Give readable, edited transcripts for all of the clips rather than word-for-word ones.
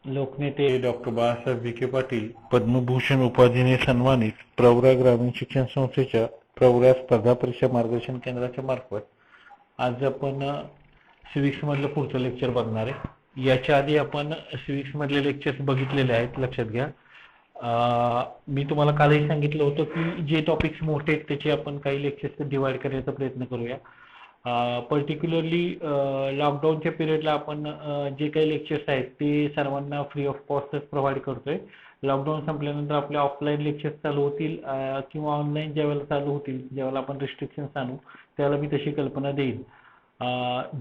लोकनेते डॉक्टर बाळासाहेब विखे पाटील पद्मभूषण उपाधीने सन्मानित प्रवरा ग्रामीण शिक्षण संस्थेच्या प्रवरा स्पर्धा परीक्षा मार्गदर्शन केंद्राच्या मार्फत आज आपण सिविक्स मधलं पुढचं लेक्चर बघणार आहे। याच्या आधी आपण सिविक्स मधले लेक्चर्स बघितलेले आहेत, लक्षात घ्या। मी तुम्हाला कालही सांगितलं होतं की जे टॉपिक्स मोठे आहेत त्याचे आपण काही लेक्चर्स डिवाइड करण्याचा प्रयत्न करूया। पर्टिक्युलरली लॉकडाऊनच्या पिरियडला आपण जे काही लेक्चर्स आहेत ते सर्वांना फ्री ऑफ कॉस्टच प्रोव्हाइड करतोय। लॉकडाऊन संपल्यानंतर आपले ऑफलाईन लेक्चर्स चालू होतील किंवा ऑनलाईन ज्यावेळेला चालू होतील, ज्यावेळेला आपण रिस्ट्रिक्शन्स आणू त्यावेळेला मी तशी कल्पना देईन।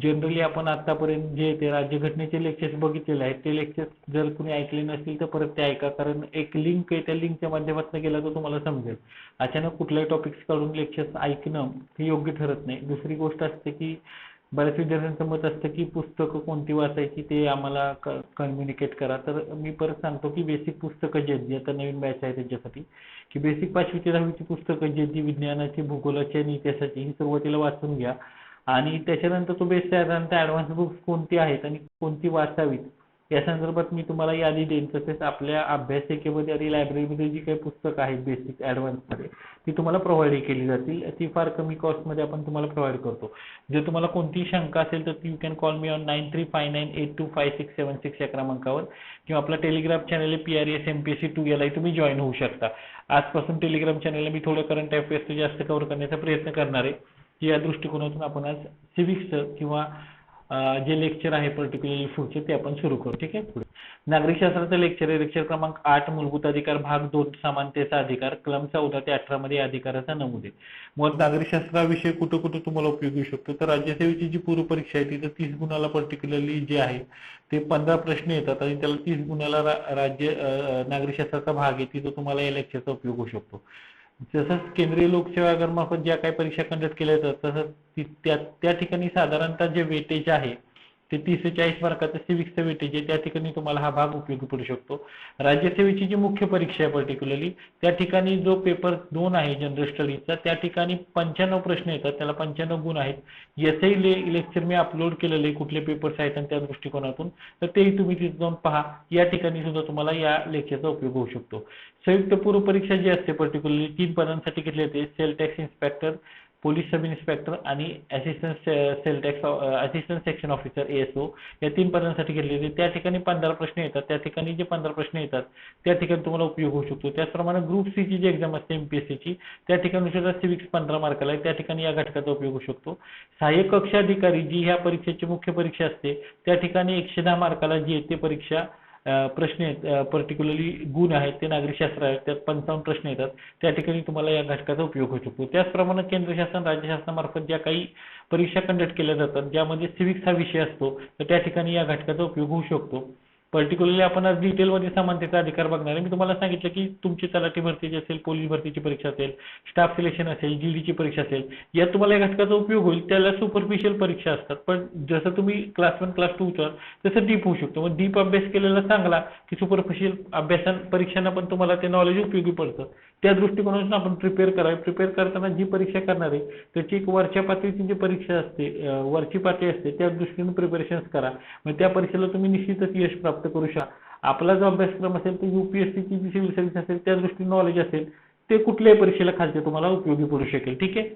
जनरली आपण आतापर्यंत जे ते राज्यघटनेचे लेक्चर्स बघितलेले आहेत ते लेक्चर्स जर कुणी ऐकले नसतील तर परत ते ऐका, कारण एक लिंक आहे, त्या लिंकच्या माध्यमातून गेला तर तुम्हाला समजेल। अचानक कुठल्याही टॉपिक्स काढून लेक्चर्स ऐकणं हे योग्य ठरत नाही। दुसरी गोष्ट असते की बऱ्याच विद्यार्थ्यांचं मत असतं की पुस्तकं कोणती वाचायची ते आम्हाला कम्युनिकेट करा। तर मी परत सांगतो की बेसिक पुस्तकं जे आता नवीन बॅच आहे त्यांच्यासाठी की बेसिक 5वी ते 10वीची पुस्तकं जी विज्ञानाची, भूगोलाची आणि इतिहासाची ही सुरुवातीला वाचून घ्या आणि त्याच्यानंतर तो बेस साधारणतः ॲडव्हान्स बुक्स कोणती आहेत आणि कोणती वाचावीत या संदर्भात मी तुम्हाला यादी देईन। तसेच आपल्या अभ्यासिकेमध्ये आणि लायब्ररीमध्ये जी काही पुस्तकं आहेत बेसिक ॲडव्हान्समध्ये ती तुम्हाला प्रोव्हाइड केली जातील। ती फार कमी कॉस्टमध्ये आपण तुम्हाला प्रोव्हाइड करतो। जर तुम्हाला कोणतीही शंका असेल तर you can call me on 9359825676 या क्रमांकावर, किंवा आपला टेलिग्राम चॅनल आहे PRS MPSC 2 यालाही तुम्ही जॉईन होऊ शकता। आजपासून टेलिग्राम चॅनलला मी थोडं करंट अफेअर्स जास्त कव्हर करण्याचा प्रयत्न करणार आहे। या दृष्टिकोनातून आपण आज सिविक्सचं किंवा जे लेक्चर आहे पर्टिक्युलरली पुढचे ते आपण सुरू करू। ठीक आहे, पुढे नागरिकशास्त्राचं लेक्चर आहे, लेक्चर क्रमांक 8 मूलभूत अधिकार भाग 2 समानतेचा अधिकार, कलम 14 ते 18 मध्ये अधिकाराचा नमूद आहे। मग नागरिकशास्त्राविषयी कुठं कुठं तुम्हाला उपयोगी होऊ शकतो तर राज्यसेवेची जी पूर्व परीक्षा आहे तिथं 30 गुणाला पर्टिक्युलरली जे आहे ते 15 प्रश्न येतात आणि त्याला 30 गुणाला राज्य नागरिकशास्त्राचा भाग आहे तिथं तुम्हाला या लेक्चरचा उपयोग होऊ शकतो। तसंच केंद्रीय लोकसेवा आयोगामार्फत ज्या काही परीक्षा कंडक्ट केल्या जातात तसंच त्या ठिकाणी साधारणतः जे वेटेज आहे ते 30 ते 40 मार्काचं सिविक्सचं वेटेज आहे, त्या ठिकाणी तुम्हाला हा भाग उपयोगी पडू शकतो। राज्यसेवेची जी मुख्य परीक्षा आहे पर्टिक्युलरली त्या ठिकाणी जो पेपर 2 आहे जनरल स्टडीजचा त्या ठिकाणी 95 प्रश्न येतात, त्याला 95 गुण आहेत। याचंही लेक्चर मी अपलोड केलेलं आहे, कुठले पेपर्स आहेत आणि त्या दृष्टिकोनातून, तर तेही तुम्ही तिथे जाऊन पहा। या ठिकाणी सुद्धा तुम्हाला या लेक्चरचा उपयोग होऊ शकतो। संयुक्त पूर्व परीक्षा जी असते पर्टिक्युलरली 3 पदांसाठी घेतली जाते, sale tax inspector, police sub inspector आणि assistant sale tax assistant section officer ASO या 3 पदांसाठी घेतले जाते। त्या ठिकाणी 15 प्रश्न येतात, त्या ठिकाणी जे 15 प्रश्न येतात त्या ठिकाणी तुम्हाला उपयोग होऊ शकतो। त्याचप्रमाणे ग्रुप सी ची जी एक्झाम असते MPSC ची त्या ठिकाणी सुद्धा सिविक्स 15 मार्काला आहे, त्या ठिकाणी या घटकाचा उपयोग होऊ शकतो। सहाय्यक कक्ष अधिकारी जी ह्या परीक्षेची मुख्य परीक्षा असते त्या ठिकाणी 110 मार्काला जी आहे ते परीक्षा प्रश्न आहेत, पर्टिक्युलरली गुण आहेत ते नागरिकशास्त्र आहेत, त्यात 55 प्रश्न येतात, त्या ठिकाणी तुम्हाला या घटकाचा उपयोग होऊ शकतो। त्याचप्रमाणे केंद्र शासन राज्य शासनामार्फत ज्या काही परीक्षा कंडक्ट केल्या जातात ज्यामध्ये सिविक्स हा विषय असतो तर त्या ठिकाणी या घटकाचा उपयोग होऊ शकतो। पर्टिक्युलरली आपण आज डिटेलमध्ये समानतेचा अधिकार बघणार आहे। मी तुम्हाला सांगितलं की तुमची तलाठी भरतीची असेल, पोलीस भरतीची परीक्षा असेल, स्टाफ सिलेक्शन असेल, GD ची परीक्षा असेल, यात तुम्हाला या घटकाचा उपयोग होईल। त्याला सुपरफिशियल परीक्षा असतात, पण जसं तुम्ही क्लास 1 क्लास 2 चा तसं डीप होऊ शकतो। मग डीप अभ्यास केलेला चांगला की सुपरफिशियल परीक्षांना पण तुम्हाला ते नॉलेज उपयोगी पडतं। त्या दृष्टिकोनातून आपण प्रिपेअर करावे। प्रिपेअर करताना जी परीक्षा करणार आहे त्याची एक वरच्या पातळीची जी परीक्षा असते, वरची पातळी असते, त्या दृष्टीने प्रिपरेशन्स करा, मग त्या परीक्षेला तुम्ही निश्चितच यश प्राप्त करू शकता। आपला जो अभ्यासक्रम असेल तो UPSC ची जी सिव्हिल सर्व्हिस असेल त्या दृष्टीने नॉलेज असेल ते कुठल्याही परीक्षेला खालचे तुम्हाला उपयोगी पडू शकेल। ठीक आहे,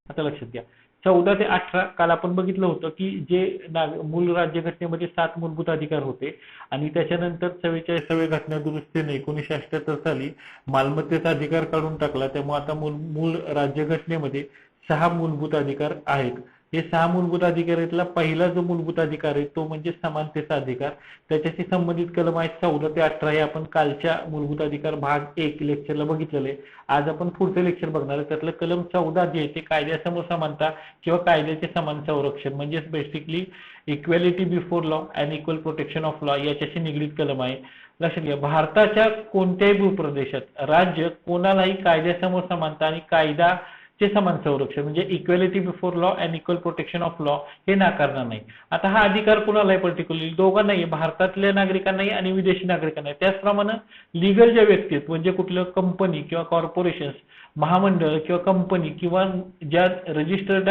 आता लक्षात घ्या 14 ते 18 काल आपण बघितलं होतं की जे मूळ राज्यघटनेमध्ये 7 मूलभूत अधिकार होते आणि त्याच्यानंतर 44व्या घटना दुरुस्तीने 1978 साली मालमत्तेचा अधिकार काढून टाकला, त्यामुळे आता मूळ राज्यघटनेमध्ये 6 मूलभूत अधिकार आहेत। हे 6 मूलभूत अधिकारातला पहिला जो मूलभूत अधिकार आहे तो म्हणजे समानतेचा अधिकार, त्याच्याशी संबंधित कलम आहेत 14 ते 18 हे आपण कालच्या मूलभूत अधिकार भाग 1 लेक्चरला बघितलेलं आहे। आज आपण पुढचं लेक्चर बघणार आहे, त्यातलं कलम 14 जे आहे ते कायद्यासमोर समानता किंवा कायद्याचे समान संरक्षण म्हणजेच basically equality before law and equal protection of law याच्याशी निगडीत कलम आहे। लक्षात घ्या, भारताच्या कोणत्याही भूप्रदेशात राज्य कोणालाही कायद्यासमोर समानता आणि कायदा चे समान संरक्षण म्हणजे equality before law and equal protection of law हे नाकारणार नाही. आता हा अधिकार कुणाला आहे पर्टिक्युलरली? दोघांनाही, भारतातल्या नागरिकांनाही आणि विदेशी नागरिकांनाही. त्याचप्रमाणे लिगल ज्या व्यक्ती आहेत म्हणजे कुठल्या कंपनी किंवा कॉर्पोरेशन्स, महामंडळ किंवा कंपनी किंवा ज्या रजिस्टर्ड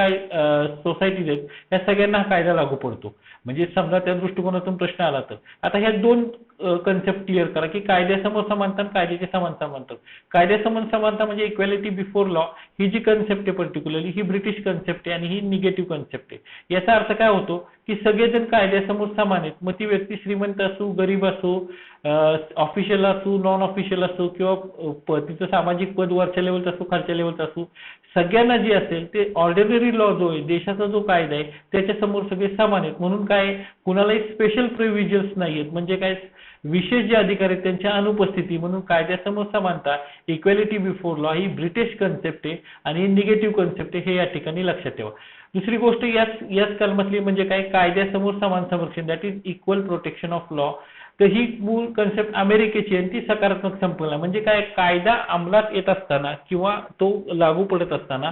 सोसायटीज आहेत या सगळ्यांना हा कायदा लागू पडतो. म्हणजे समजा त्या दृष्टिकोनातून प्रश्न आला तर आता ह्या दोन कन्सेप्ट क्लिअर करा की कायद्यासमोर समानता आणि कायद्याची समानता म्हणतात. कायद्यासमोर समानता म्हणजे इक्वॅलिटी बिफोर लॉ ही जी कन्सेप्ट आहे पर्टिक्युलरली ही ब्रिटिश कन्सेप्ट आहे आणि ही निगेटिव्ह कन्सेप्ट आहे. याचा अर्थ काय होतो की सगळेजण कायद्यासमोर समान आहेत. मग ती व्यक्ती श्रीमंत असो, गरीब असो, ऑफिशियल असो, नॉन ऑफिशियल असो किंवा तिचं सामाजिक पद वरच्या लेवलचं असो, खालच्या लेवलचं असो, सगळ्यांना जे असेल ते ऑर्डिनरी लॉ जो आहे, देशाचा जो कायदा आहे त्याच्यासमोर सगळे समान आहेत. म्हणून काय कुणालाही स्पेशल प्रिव्हिलेजेस नाही आहेत. म्हणजे काय विशेष जे अधिकार आहेत त्यांच्या अनुपस्थिती. म्हणून कायद्यासमोर समानता, इक्वॅलिटी बिफोर लॉ ही ब्रिटिश कन्सेप्ट आहे आणि निगेटिव्ह कन्सेप्ट आहे हे या ठिकाणी लक्षात ठेवा. दुसरी गोष्ट याच कलमातली म्हणजे काय कायद्यासमोर समान संरक्षण that is equal protection of law. तर ही मूळ कन्सेप्ट अमेरिकेची आणि ती सकारात्मक संपन्न. म्हणजे काय कायदा अंमलात येत असताना किंवा तो लागू पडत असताना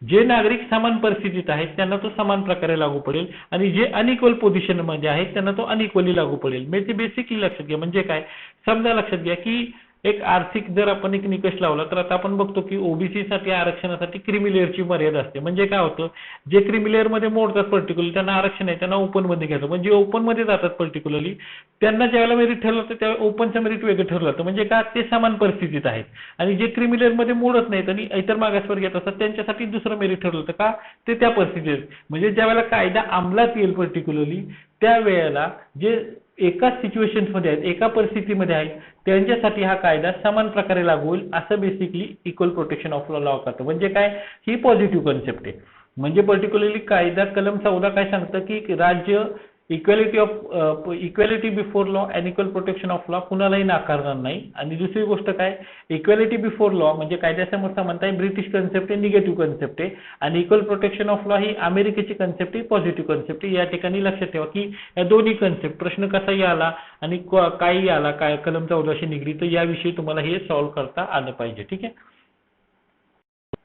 जे नागरिक समान परिस्थितीत आहेत त्यांना तो समान प्रकारे लागू पडेल आणि जे अनइक्वल पोझिशन मध्ये आहेत त्यांना तो अनइक्वली लागू पडेल. म्हणजे ते बेसिकली लक्षात घ्या. म्हणजे काय समजा लक्षात घ्या की एक आर्थिक जर आपण एक निकष लावला तर आता आपण बघतो की ओबीसी साठी आरक्षणासाठी क्रीमी लेअरची मर्यादा असते. म्हणजे काय होतं जे क्रीमी लेअर मध्ये मोडतात पर्टिक्युलरली त्यांना आरक्षण आहे, त्यांना ओपन मध्ये घ्यायचं. म्हणजे ओपन मध्ये जातात पर्टिक्युलरली त्यांना ज्यावेळेला मेरिट ठरलं तर त्या ओपनचं मेरिट वेगळं ठरलं जातं. म्हणजे का ते समान परिस्थितीत आहेत. आणि जे क्रीमी लेअर मध्ये मोडत नाहीत आणि इतर मागासवर्गीय असतात त्यांच्यासाठी दुसरं मेरिट ठरलं होतं का ते त्या परिस्थितीत. म्हणजे ज्यावेळेला कायदा अंमलात येईल पर्टिक्युलरली त्यावेळेला जे एका सिच्युएशन्स मध्ये आहेत, एका परिस्थितीमध्ये आहेत त्यांच्यासाठी हा कायदा समान प्रकारे लागू होईल असं basically equal protection of law करतं. म्हणजे काय ही पॉझिटिव्ह कन्सेप्ट आहे. म्हणजे पर्टिक्युलरली कायदा कलम 14 काय सांगतं की राज्य equality before law and equal protection of law कुणालाही नाकारणार नाही. आणि दुसरी गोष्ट काय इक्वॅलिटी बिफोर लॉ म्हणजे कायद्यासमोर समानता ही ब्रिटिश कन्सेप्ट आहे, निगेटिव्ह कन्सेप्ट आहे. आणि इक्वल प्रोटेक्शन ऑफ लॉ ही अमेरिकेची कन्सेप्ट आहे, पॉझिटिव्ह कन्सेप्ट आहे. या ठिकाणी लक्षात ठेवा की या दोन्ही कन्सेप्ट प्रश्न कसाही आला आणि काही आला काय कलम 14शी निगडीत तर याविषयी तुम्हाला हे सॉल्व्ह करता आलं पाहिजे. ठीक आहे.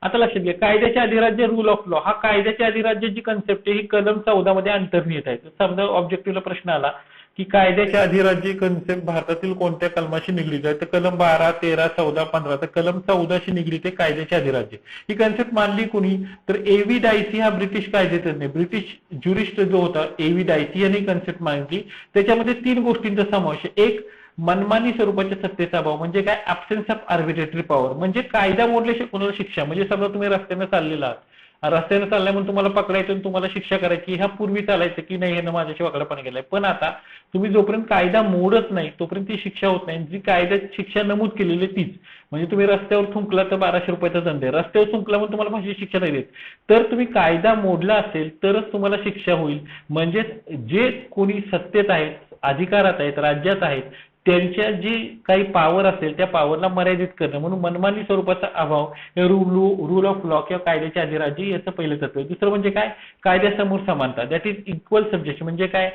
आता लक्षात घ्या कायद्याचे अधिराज्य रूल ऑफ लॉ हा कायद्याच्या अधिराज्याची कन्सेप्ट आहे ही कलम 14 मध्ये अंतर्निहित आहे. समजा ऑब्जेक्टिव्हला प्रश्न आला की कायद्याच्या अधिराज्य कन्सेप्ट भारतातील कोणत्या कलमाशी निगडीत आहे तर कलम 12, 13, 14, 15 तर कलम 14शी निगडीत आहे कायद्याचे अधिराज्य. ही कन्सेप्ट मानली कुणी तर एव्ही डायसी हा ब्रिटिश कायदेतज्ञ ब्रिटिश ज्युरिस्ट जो होता एव्ही डायसी यांनी कन्सेप्ट मांडली. त्याच्यामध्ये 3 गोष्टींचा समावेश आहे. एक मनमानी स्वरूपाच्या सत्तेचा अभाव म्हणजे काय ऍब्सेन्स ऑफ आर्बिट्रेटरी पॉवर. म्हणजे कायदा मोडल्याशिवाय कोणाला शिक्षा. म्हणजे समजा तुम्ही रस्त्याने चाललेला आहात, रस्त्याने चालल्या म्हणून तुम्हाला पकडायचं आणि तुम्हाला शिक्षा करायची. ह्या पूर्वी चालायचं की नाही ह्यानं माझ्याशी वाकडापणा केलाय. पण आता तुम्ही जोपर्यंत कायदा मोडत नाही तोपर्यंत ती शिक्षा होत नाही. जी कायद्यात शिक्षा नमूद केलेली तीच म्हणजे तुम्ही रस्त्यावर थुंकला तर 1200 रुपयाचा दंड आहे. रस्त्यावर थुंकला म्हणून तुम्हाला फाशी शिक्षा नाही देत. तर तुम्ही कायदा मोडला असेल तरच तुम्हाला शिक्षा होईल. म्हणजे जे कोणी सत्तेत आहेत, अधिकारात आहेत, राज्यात आहेत त्यांच्या जी काही पॉवर असेल त्या पॉवरला मर्यादित करणं म्हणून मनमानी स्वरूपाचा अभाव हे रूल ऑफ लॉ किंवा कायद्याचे अधिराज्य याचं पहिलं तत्व आहे. दुसरं म्हणजे काय कायद्यासमोर समानता दॅट इज इक्वल सब्जेक्ट. म्हणजे काय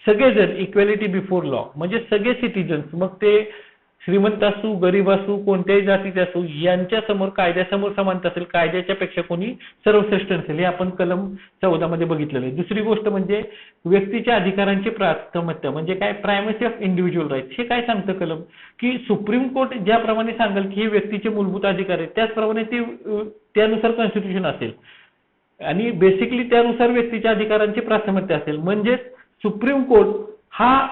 सगळेजण इक्वॅलिटी बिफोर लॉ म्हणजे सगळे सिटीजन्स मग ते श्रीमंत असू, गरीब असू, कोणत्याही जातीचे असू यांच्या समोर कायद्यासमोर समानता असेल. कायद्याच्या पेक्षा कोणी सर्वश्रेष्ठ नसेल हे आपण कलम 14 मध्ये बघितलेलं आहे. दुसरी गोष्ट म्हणजे व्यक्तीच्या अधिकारांची प्राथमिकता म्हणजे काय प्रायमसी ऑफ इंडिव्हिज्युअल राईट्स. हे काय सांगतं कलम की सुप्रीम कोर्ट ज्याप्रमाणे सांगेल की हे व्यक्तीचे मूलभूत अधिकार आहेत त्याचप्रमाणे ते त्यानुसार कॉन्स्टिट्यूशन असेल आणि बेसिकली त्यानुसार व्यक्तीच्या अधिकारांची प्राथमिकता असेल. म्हणजेच सुप्रीम कोर्ट हा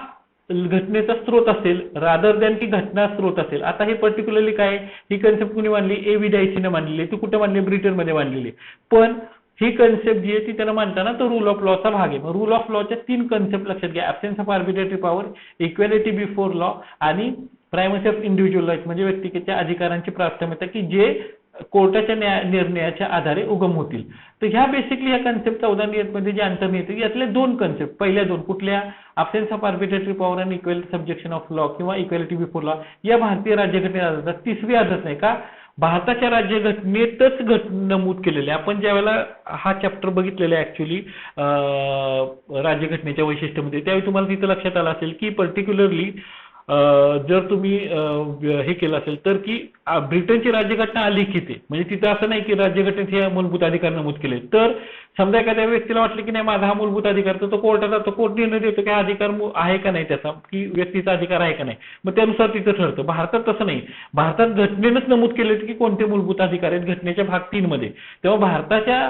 घटनेचा स्रोत असेल रादर दॅन की घटना स्रोत असेल. आता हे पर्टिक्युलरली काय ही कन्सेप्ट कुणी मांडली एव्ही डायसीने मांडलेली. ती कुठे मांडली ब्रिटनमध्ये मांडलेली. पण ही कन्सेप्ट जी आहे ती त्याला मांडताना तो रूल ऑफ लॉचा भाग आहे. रूल ऑफ लॉच्या 3 कन्सेप्ट लक्षात घ्या absence of arbitrary power, equality before law आणि प्रायमसी ऑफ इंडिव्हिज्युअल राईट म्हणजे व्यक्तीच्या अधिकारांची प्राथमिकता की जे कोर्टाच्या निर्णयाच्या आधारे उगम होतील. तर ह्या बेसिकली ह्या कन्सेप्ट 14 मध्ये जे अंतर्निहित यातले 2 कन्सेप्ट पहिल्या 2 कुठल्या ऍब्सेन्स ऑफ आर्बिट्रेटरी पॉवर आणि इक्वल सब्जेक्शन ऑफ लॉ किंवा इक्वॅलिटी बिफोर लॉ या भारतीय राज्यघटनेत आढळतात. तिसरी आढळत नाही का भारताच्या राज्यघटनेतच नमूद केलेले. आपण ज्यावेळेला हा चॅप्टर बघितलेला आहे ऍक्च्युली राज्यघटनेच्या वैशिष्ट्यामध्ये त्यावेळी तुम्हाला तिथं लक्षात आलं असेल की पर्टिक्युलरली जर तुम्ही हे केलं असेल तर की ब्रिटनची राज्यघटना अलिखित आहे, म्हणजे तिथं असं नाही की राज्यघटनेत हे मूलभूत अधिकार नमूद केले. तर समजा एखाद्या व्यक्तीला वाटलं की नाही माझा हा मूलभूत अधिकार, तर तो कोर्टात जातो, कोर्ट निर्णय देतो की हा अधिकार आहे का नाही त्याचा, की व्यक्तीचा अधिकार आहे का नाही, मग त्यानुसार तिथं ठरतं. भारतात तसं नाही. भारतात घटनेनंच नमूद केले की कोणते मूलभूत अधिकार आहेत घटनेच्या भाग 3 मध्ये. तेव्हा भारताच्या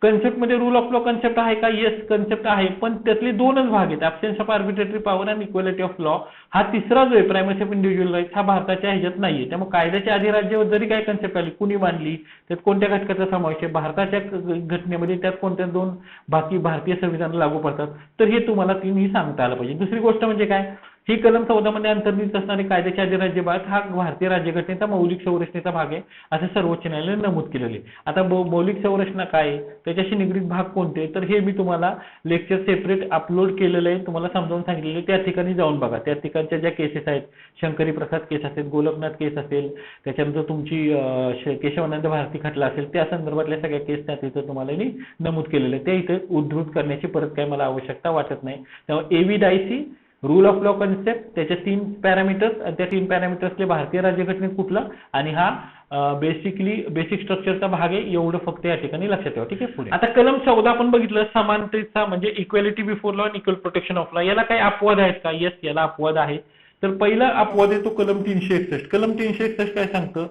कन्सेप्टमध्ये रूल ऑफ लॉ कन्सेप्ट आहे का? येस कन्सेप्ट आहे, पण त्यातले दोनच भाग आहेत, ॲब्सेन्स ऑफ आर्बिट्रेटरी पॉवर आणि इक्वॅलिटी ऑफ लॉ. हा तिसरा जो आहे प्रायमसी ऑफ इंडिव्हिज्युअल राईट्स हा भारताच्या ह्याच्यात नाहीये. त्यामुळे कायद्याच्या अधिराज्यावर जरी काही कन्सेप्ट आली, कुणी मांडली, त्यात कोणत्या घटकाचा समावेश आहे, भारताच्या घटनेमध्ये त्यात कोणत्या दोन बाकी भारतीय संविधान लागू पडतात, तर हे तुम्हाला तिन्ही सांगता आलं पाहिजे. दुसरी गोष्ट म्हणजे काय, ही कलम 14 मध्ये अंतर्निहित असणारे कायद्याचे अधिराज्य भाग हा भारतीय राज्यघटनेचा मौलिक संरचनेचा भाग आहे असं सर्वोच्च न्यायालयाने नमूद केलेले. आता मौलिक संरचना काय, त्याच्याशी निगडीत भाग कोणते, तर हे मी तुम्हाला लेक्चर सेपरेट अपलोड केलेलं आहे, तुम्हाला समजावून सांगितलेलं. त्या ठिकाणी जाऊन बघा. त्या ठिकाणच्या ज्या केसेस आहेत, शंकरी प्रसाद केस असेल, गोलकनाथ केस असेल, त्याच्यानंतर तुमची केशवानंद भारती खटला असेल, त्या संदर्भातल्या सगळ्या केस त्या तिथं तुम्हाला नमूद केलेलं आहे. ते इथं उद्धृत करण्याची परत काही मला आवश्यकता वाटत नाही. त्यामुळे एव्हीडायसी, रूल ऑफ लॉ कन्सेप्ट, त्याचे 3 पॅरामीटर्स आणि त्या 3 पॅरामीटर्सले भारतीय राज्यघटनेत कुठलं आणि हा बेसिक स्ट्रक्चरचा भाग आहे, एवढं फक्त या ठिकाणी लक्षात ठेवा. ठीक आहे. पुढे आता कलम 14 आपण बघितलं, समानतेचा म्हणजे इक्वॅलिटी बिफोर लॉ आणि इक्वल प्रोटेक्शन ऑफ लॉ. याला काही अपवाद आहेत का? येस, याला अपवाद आहे. तर पहिला अपवाद आहे तो कलम 361. कलम 361 काय सांगतं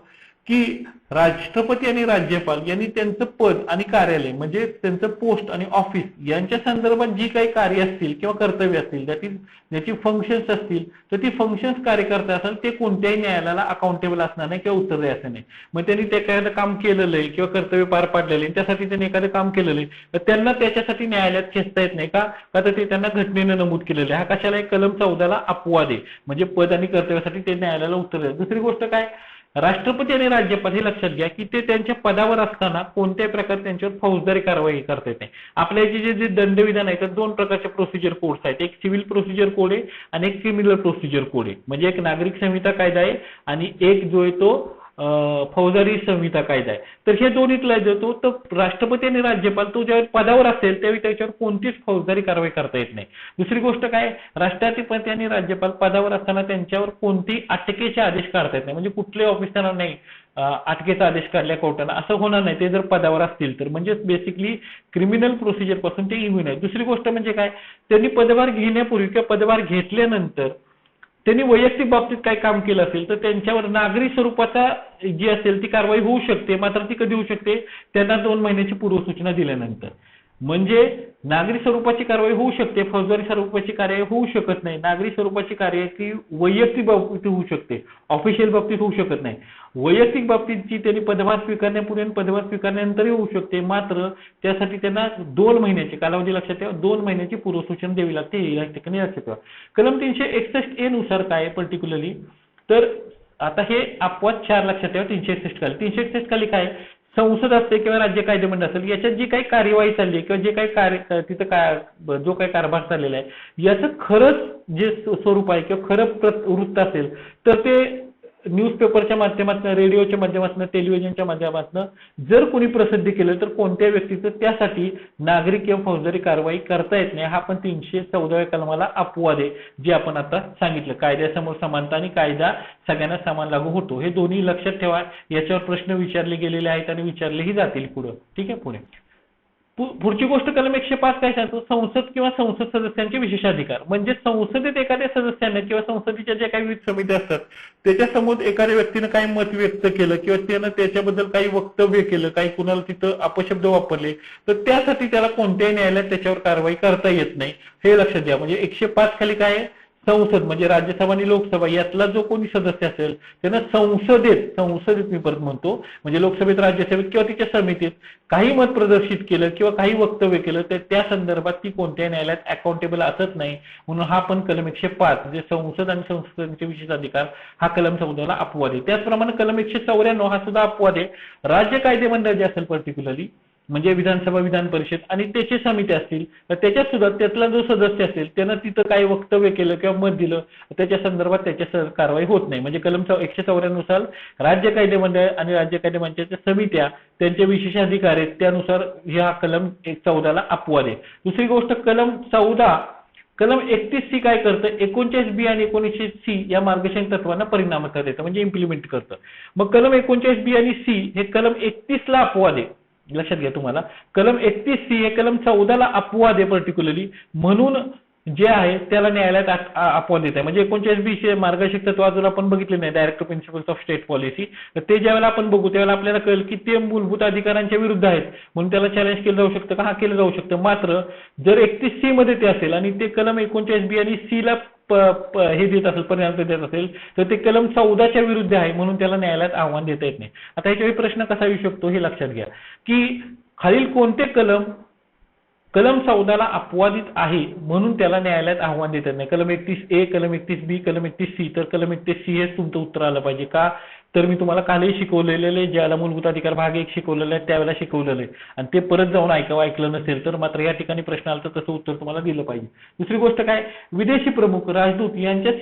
की राष्ट्रपती आणि राज्यपाल यांनी त्यांचं पद आणि कार्यालय म्हणजे त्यांचं पोस्ट आणि ऑफिस यांच्या संदर्भात जी काही कार्य असतील किंवा कर्तव्य असतील, ज्याची फंक्शन्स असतील, तर ती फंक्शन्स कार्यकर्ते असेल ते कोणत्याही न्यायालयाला अकाउंटेबल असणार नाही किंवा उत्तरदायी असणार नाही. मग त्यांनी ते एखादं काम केलेलं आहे किंवा कर्तव्य पार पाडलेलं आहे, त्यासाठी त्यांनी एखादं काम केलेलं आहे, तर त्यांना त्याच्यासाठी न्यायालयात खेचता येत नाही का? तर ते त्यांना घटनेनं नमूद केलेलं आहे. हा कशाला? कलम 14 अपवाद आहे, म्हणजे पद आणि कर्तव्यासाठी ते न्यायालयाला उत्तर द्यायचं. दुसरी गोष्ट काय, राष्ट्रपती आणि राज्यपाल हे लक्षात घ्या की ते त्यांच्या पदावर असताना कोणत्याही प्रकारे त्यांच्यावर फौजदारी कारवाई करता येत नाही. आपल्या जे दंडविधान आहे तर 2 प्रकारचे प्रोसिजर कोड्स आहेत, एक सिव्हिल प्रोसिजर कोड आहे आणि एक क्रिमिनल प्रोसिजर कोड आहे. म्हणजे एक नागरिक संहिता कायदा आहे आणि एक जो आहे तो फौजदारी संहिता कायदा आहे. तर हे दोन्हीतला देतो. तर राष्ट्रपती आणि राज्यपाल तो ज्यावेळी पदावर असेल त्यावेळी त्याच्यावर कोणतीच फौजदारी कारवाई करता येत नाही. दुसरी गोष्ट काय, राष्ट्रपती आणि राज्यपाल पदावर असताना त्यांच्यावर कोणतेही अटकेचे आदेश काढता येत नाही. म्हणजे कुठल्याही ऑफिसरना नाही अटकेचा आदेश काढल्या कोर्टानं असं होणार नाही ते जर पदावर असतील तर. म्हणजे बेसिकली क्रिमिनल प्रोसिजर पासून ते इम्युन आहे. दुसरी गोष्ट म्हणजे काय, त्यांनी पदभार घेण्यापूर्वी किंवा पदभार घेतल्यानंतर त्यांनी वैयक्तिक बाबतीत काय काम केलं असेल तर त्यांच्यावर नागरी स्वरूपाचा जी असेल ती कारवाई होऊ शकते. मात्र ती कधी होऊ शकते? त्यांना 2 महिन्याची पूर्वसूचना दिल्यानंतर. म्हणजे नागरी स्वरूपाची कारवाई होऊ शकते, फौजदारी स्वरूपाची कार्यवाही होऊ शकत नाही. नागरी स्वरूपाची कार्यवाही ती वैयक्तिक बाबतीत होऊ शकते, ऑफिशियल बाबतीत होऊ शकत नाही. वैयक्तिक बाबतीतची त्यांनी पदभार स्वीकारण्यापूर्वी आणि पदभार स्वीकारल्यानंतरही होऊ शकते. मात्र त्यासाठी त्यांना 2 महिन्याची कालावधी लक्षात ठेवा, 2 महिन्याची पूर्वसूचना द्यावी लागते. या ठिकाणी लक्षात ठेवा. कलम 361A नुसार काय पर्टिक्युलरली, तर आता हे अपवाद 4 लक्षात ठेवा. 361 खाली 361 खाली काय, संसद असते किंवा राज्य कायदेमंडळ असेल, याच्यात जी काही कार्यवाही चालली आहे किंवा जे काही कार्य तिथं काय जो काही कारभार चाललेला आहे याचं खरंच जे स्वरूप आहे किंवा खरं वृत्त असेल तर ते न्यूजपेपरच्या माध्यमातून, रेडिओच्या माध्यमातून, टेलिव्हिजनच्या माध्यमातून जर कोणी प्रसिद्ध केलं तर कोणत्या व्यक्तीचं त्यासाठी नागरिक किंवा फौजदारी कारवाई करता येत नाही. हा पण 314व्या कलमाला अपवाद आहे, जे आपण आता सांगितलं. कायद्यासमोर समानता आणि कायदा सगळ्यांना समान लागू होतो, हे दोन्ही लक्षात ठेवा. याच्यावर प्रश्न विचारले गेलेले आहेत आणि विचारलेही जातील पुढे. ठीक आहे. पुढे पुढची गोष्ट कलम 105 काय सांगतो, संसद किंवा संसद सदस्यांचे विशेषाधिकार. म्हणजे संसदेत एखाद्या सदस्याने किंवा संसदेच्या ज्या काही विविध समिती असतात त्याच्यासमोर एखाद्या व्यक्तीनं काही मत व्यक्त केलं किंवा त्यानं त्याच्याबद्दल काही वक्तव्य केलं, काही कुणाला तिथं अपशब्द वापरले, तर त्यासाठी त्याला कोणत्याही न्यायालयात त्याच्यावर कारवाई करता येत नाही, हे लक्षात घ्या. म्हणजे 105 खाली काय, संसद म्हणजे राज्यसभा आणि लोकसभा यातला जो कोणी सदस्य असेल त्यांना संसदेत मी परत म्हणतो म्हणजे लोकसभेत, राज्यसभेत किंवा तिच्या समितीत काही मत प्रदर्शित केलं किंवा काही वक्तव्य केलं तर त्या संदर्भात ती कोणत्याही न्यायालयात अकाउंटेबल असत नाही. म्हणून हा पण कलम 105 जे संसद आणि संसदेचे विशेष अधिकार हा कलम 14ला अपवाद आहे. त्याचप्रमाणे कलम 194 हा सुद्धा अपवाद आहे. राज्य कायदेमंडळ जे असेल पर्टिक्युलरली म्हणजे विधानसभा, विधान परिषद आणि त्याचे समिती असतील तर त्याच्यात सुद्धा त्यातला जो सदस्य असेल त्यानं तिथं काही वक्तव्य केलं किंवा मत दिलं त्याच्या संदर्भात त्याच्या कारवाई होत नाही. म्हणजे कलम 194 नुसार राज्य कायदेमंडळ आणि राज्य कायदेमंडळाच्या समित्या त्यांचे विशेष अधिकार आहेत, त्यानुसार हा कलम 14ला अपवाद आहे. दुसरी गोष्ट कलम 14 कलम 31C काय करतं, 39B आणि 19C या मार्गदर्शक तत्वांना परिणामात देतं, म्हणजे इम्प्लिमेंट करतं. मग कलम 39B आणि C हे कलम 31ला अपवाद आहे. लक्षात घ्या तुम्हाला, कलम 31C हे कलम 14ला अपवाद आहे पर्टिक्युलरली, म्हणून जे आहे त्याला न्यायालयात अपवाद देत आहे. म्हणजे 39B मार्गदर्शक तत्व अजून आपण बघितले नाही, direct principles of state policy, तर ते ज्यावेळेला आपण बघू त्यावेळेला आपल्याला कळेल की ते मूलभूत अधिकारांच्या विरुद्ध आहेत, म्हणून त्याला चॅलेंज केलं जाऊ शकतं का? हा, केलं जाऊ शकतं. मात्र जर 31C मध्ये ते असेल आणि ते कलम 39B आणि C ला हे देत असेल, परिणाम देत असेल, तर ते कलम 14च्या विरुद्ध आहे, म्हणून त्याला न्यायालयात आव्हान देता येत नाही. आता याच्यावर प्रश्न कसा येऊ शकतो हे लक्षात घ्या की खालील कोणते कलम 14ला अपवादित आहे म्हणून त्याला न्यायालयात आव्हान देता येत नाही. कलम 31A, कलम 31B, कलम 31C. तर कलम 31C हेच तुमचं उत्तर आलं पाहिजे. का? तर मी तुम्हाला कालही शिकवलेले, ज्याला मूलभूत अधिकार भाग 1 शिकवलेला आहे त्यावेळेला शिकवलेलं आहे, आणि ते परत जाऊन ऐकलं नसेल तर मात्र या ठिकाणी प्रश्न आला तर तसं उत्तर तुम्हाला दिलं पाहिजे. दुसरी गोष्ट काय, विदेशी प्रमुख, राजदूत यांच्या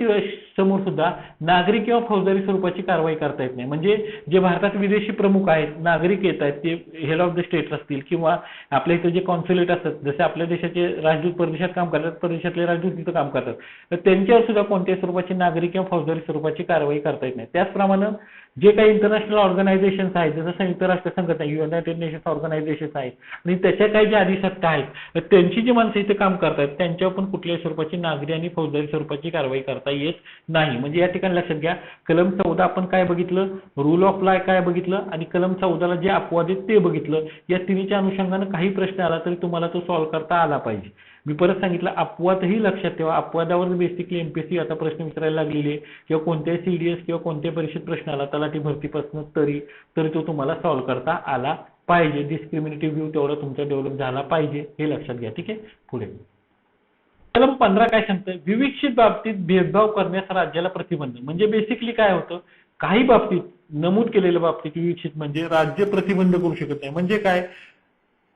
समोर सुद्धा नागरिक किंवा फौजदारी स्वरूपाची कारवाई करता येत नाही. म्हणजे जे भारतात विदेशी प्रमुख आहेत, नागरिक येत आहेत, ते हेड ऑफ द स्टेट असतील किंवा आपल्या इथे जे कॉन्सुलेट असतात, जसे आपल्या देशाचे राजदूत परदेशात काम करतात, परदेशातले राजदूत तिथं काम करतात, तर त्यांच्यावर सुद्धा कोणत्याही स्वरूपाची नागरिक किंवा फौजदारी स्वरूपाची कारवाई करता येत नाही. त्याचप्रमाणे जे काही इंटरनॅशनल ऑर्गनायझेशन्स आहेत, जसं संयुक्त राष्ट्र संघटना, युनायटेड नेशन्स ऑर्गनायझेशन्स आहेत, आणि त्याच्या काही ज्या अधिसत्ता आहेत, तर त्यांची जी माणसं इथे काम करतात त्यांच्यावर पण कुठल्याही स्वरूपाची नागरी आणि फौजदारी स्वरूपाची कारवाई करता येत नाही. म्हणजे या ठिकाणी लक्षात घ्या, कलम 14 आपण काय बघितलं, रूल ऑफ लॉ काय बघितलं, आणि कलम 14ला जे अपवाद आहेत ते बघितलं. या तिन्हीच्या अनुषंगाने काही प्रश्न आला तरी तुम्हाला तो सॉल्व्ह करता आला पाहिजे. मी परत सांगितलं, अपवादही लक्षात ठेवा. अपवादावर बेसिकली एमपीएससी आता प्रश्न विचारायला लागलेली आहे, किंवा कोणत्याही सीडीएस किंवा कोणत्याही परीक्षेत प्रश्न आला तलाठी भरतीपासून तरी तो तुम्हाला सॉल्व्ह करता आला पाहिजे. डिस्क्रिमिनेटिव्ह व्ह्यू तेवढा तुमचा डेव्हलप झाला पाहिजे, हे लक्षात घ्या. ठीक आहे, पुढे कलम 15 काय सांगतं, विविक्षित बाबतीत भेदभाव करण्यास राज्याला प्रतिबंध. म्हणजे बेसिकली काय होतं, काही बाबतीत, नमूद केलेल्या बाबतीत विविक्षित म्हणजे राज्य प्रतिबंध करू शकत नाही. म्हणजे काय,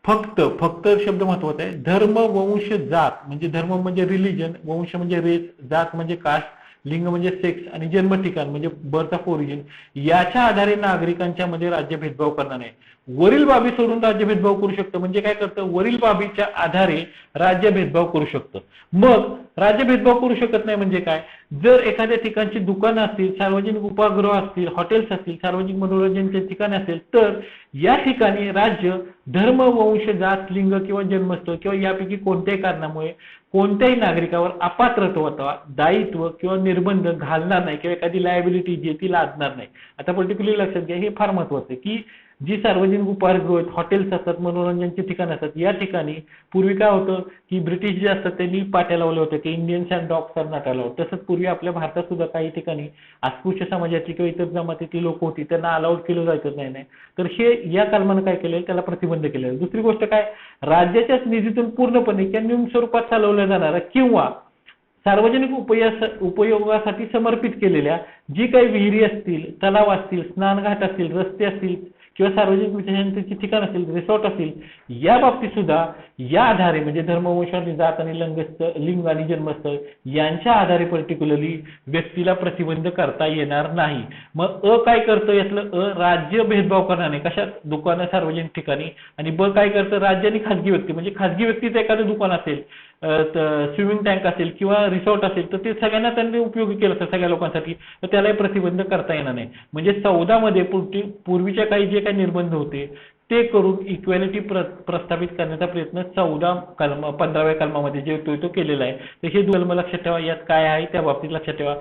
फक्त शब्द महत्वाचा आहे. धर्म, वंश, जात, म्हणजे धर्म म्हणजे रिलिजन, वंश म्हणजे रेस, जात म्हणजे कास्ट, लिंग म्हणजे सेक्स, आणि जन्म ठिकाण म्हणजे बर्थ ऑफ ओरिजिन, याच्या आधारे नागरिकांच्या मध्ये राज्य भेदभाव करणार नाही. वरील बाबी सोडून राज्य भेदभाव करू शकतं. म्हणजे काय करतं, वरील बाबीच्या आधारे राज्य भेदभाव करू शकतं. मग राज्य भेदभाव करू शकत नाही म्हणजे काय, जर एखाद्या ठिकाणची दुकानं असतील, सार्वजनिक उपागृह असतील, हॉटेल्स असतील, सार्वजनिक मनोरंजनाचे ठिकाण असेल, तर या ठिकाणी राज्य धर्म, वंश, जात, लिंग किंवा जन्मस्थळ किंवा यापैकी कोणत्याही कारणामुळे कोणत्याही नागरिकावर अपात्रत्व, दायित्व किंवा निर्बंध घालणार नाही, किंवा एखादी लायबिलिटी जी ती लादणार नाही. आता पर्टिक्युलरली लक्षात घ्या, हे फार महत्वाचं आहे की जी सार्वजनिक उपाहारगृह आहेत, हॉटेल्स असतात, मनोरंजनचे ठिकाण असतात, या ठिकाणी पूर्वी काय होतं की ब्रिटिश जे असतात त्यांनी पाट्या लावल्या होत्या की Indians and dogs are not allowed. तसंच पूर्वी आपल्या भारतात सुद्धा काही ठिकाणी अस्पृश्य समाजाची किंवा इतर जमातीतली लोक होती, त्यांना अलाउड केलं जायचं नाही. तर हे या कलमानं काय केलेलं, त्याला प्रतिबंध केलेला. दुसरी गोष्ट काय, राज्याच्याच निधीतून पूर्णपणे किंवा न्यून स्वरूपात चालवल्या जाणाऱ्या किंवा सार्वजनिक उपयोगासाठी समर्पित केलेल्या जी काही विहिरी असतील, तलाव असतील, स्नानघाट असतील, रस्ते असतील किंवा सार्वजनिक विश्रांतीची ठिकाण असतील, रिसॉर्ट असतील, या बाबतीत सुद्धा या आधारे म्हणजे धर्म, वंश, जात आणि लिंग आणि जन्मस्थळ यांच्या आधारे पर्टिक्युलरली व्यक्तीला प्रतिबंध करता येणार नाही. मग काय करतं यातलं, राज्य भेदभाव करणार नाही कशात, दुकानं, सार्वजनिक ठिकाणी. आणि काय करतं, राज्य आणि खाजगी व्यक्ती, म्हणजे खाजगी व्यक्तीचं एखादं दुकान असेल, स्विमिंग टँक असेल किंवा रिसॉर्ट असेल, तर ते सगळ्यांना त्यांनी उपयोगी केलं असेल सगळ्या लोकांसाठी, तर त्यालाही प्रतिबंध करता येणार नाही. म्हणजे 14 मध्ये पूर्वीच्या काही जे काही निर्बंध होते ते करून इक्वॅलिटी प्रस्थापित करण्याचा प्रयत्न 15व्या कलमामध्ये जे तो केलेला आहे. तर हे कलम लक्षात ठेवा. यात काय आहे त्या बाबतीत लक्षात ठेवा.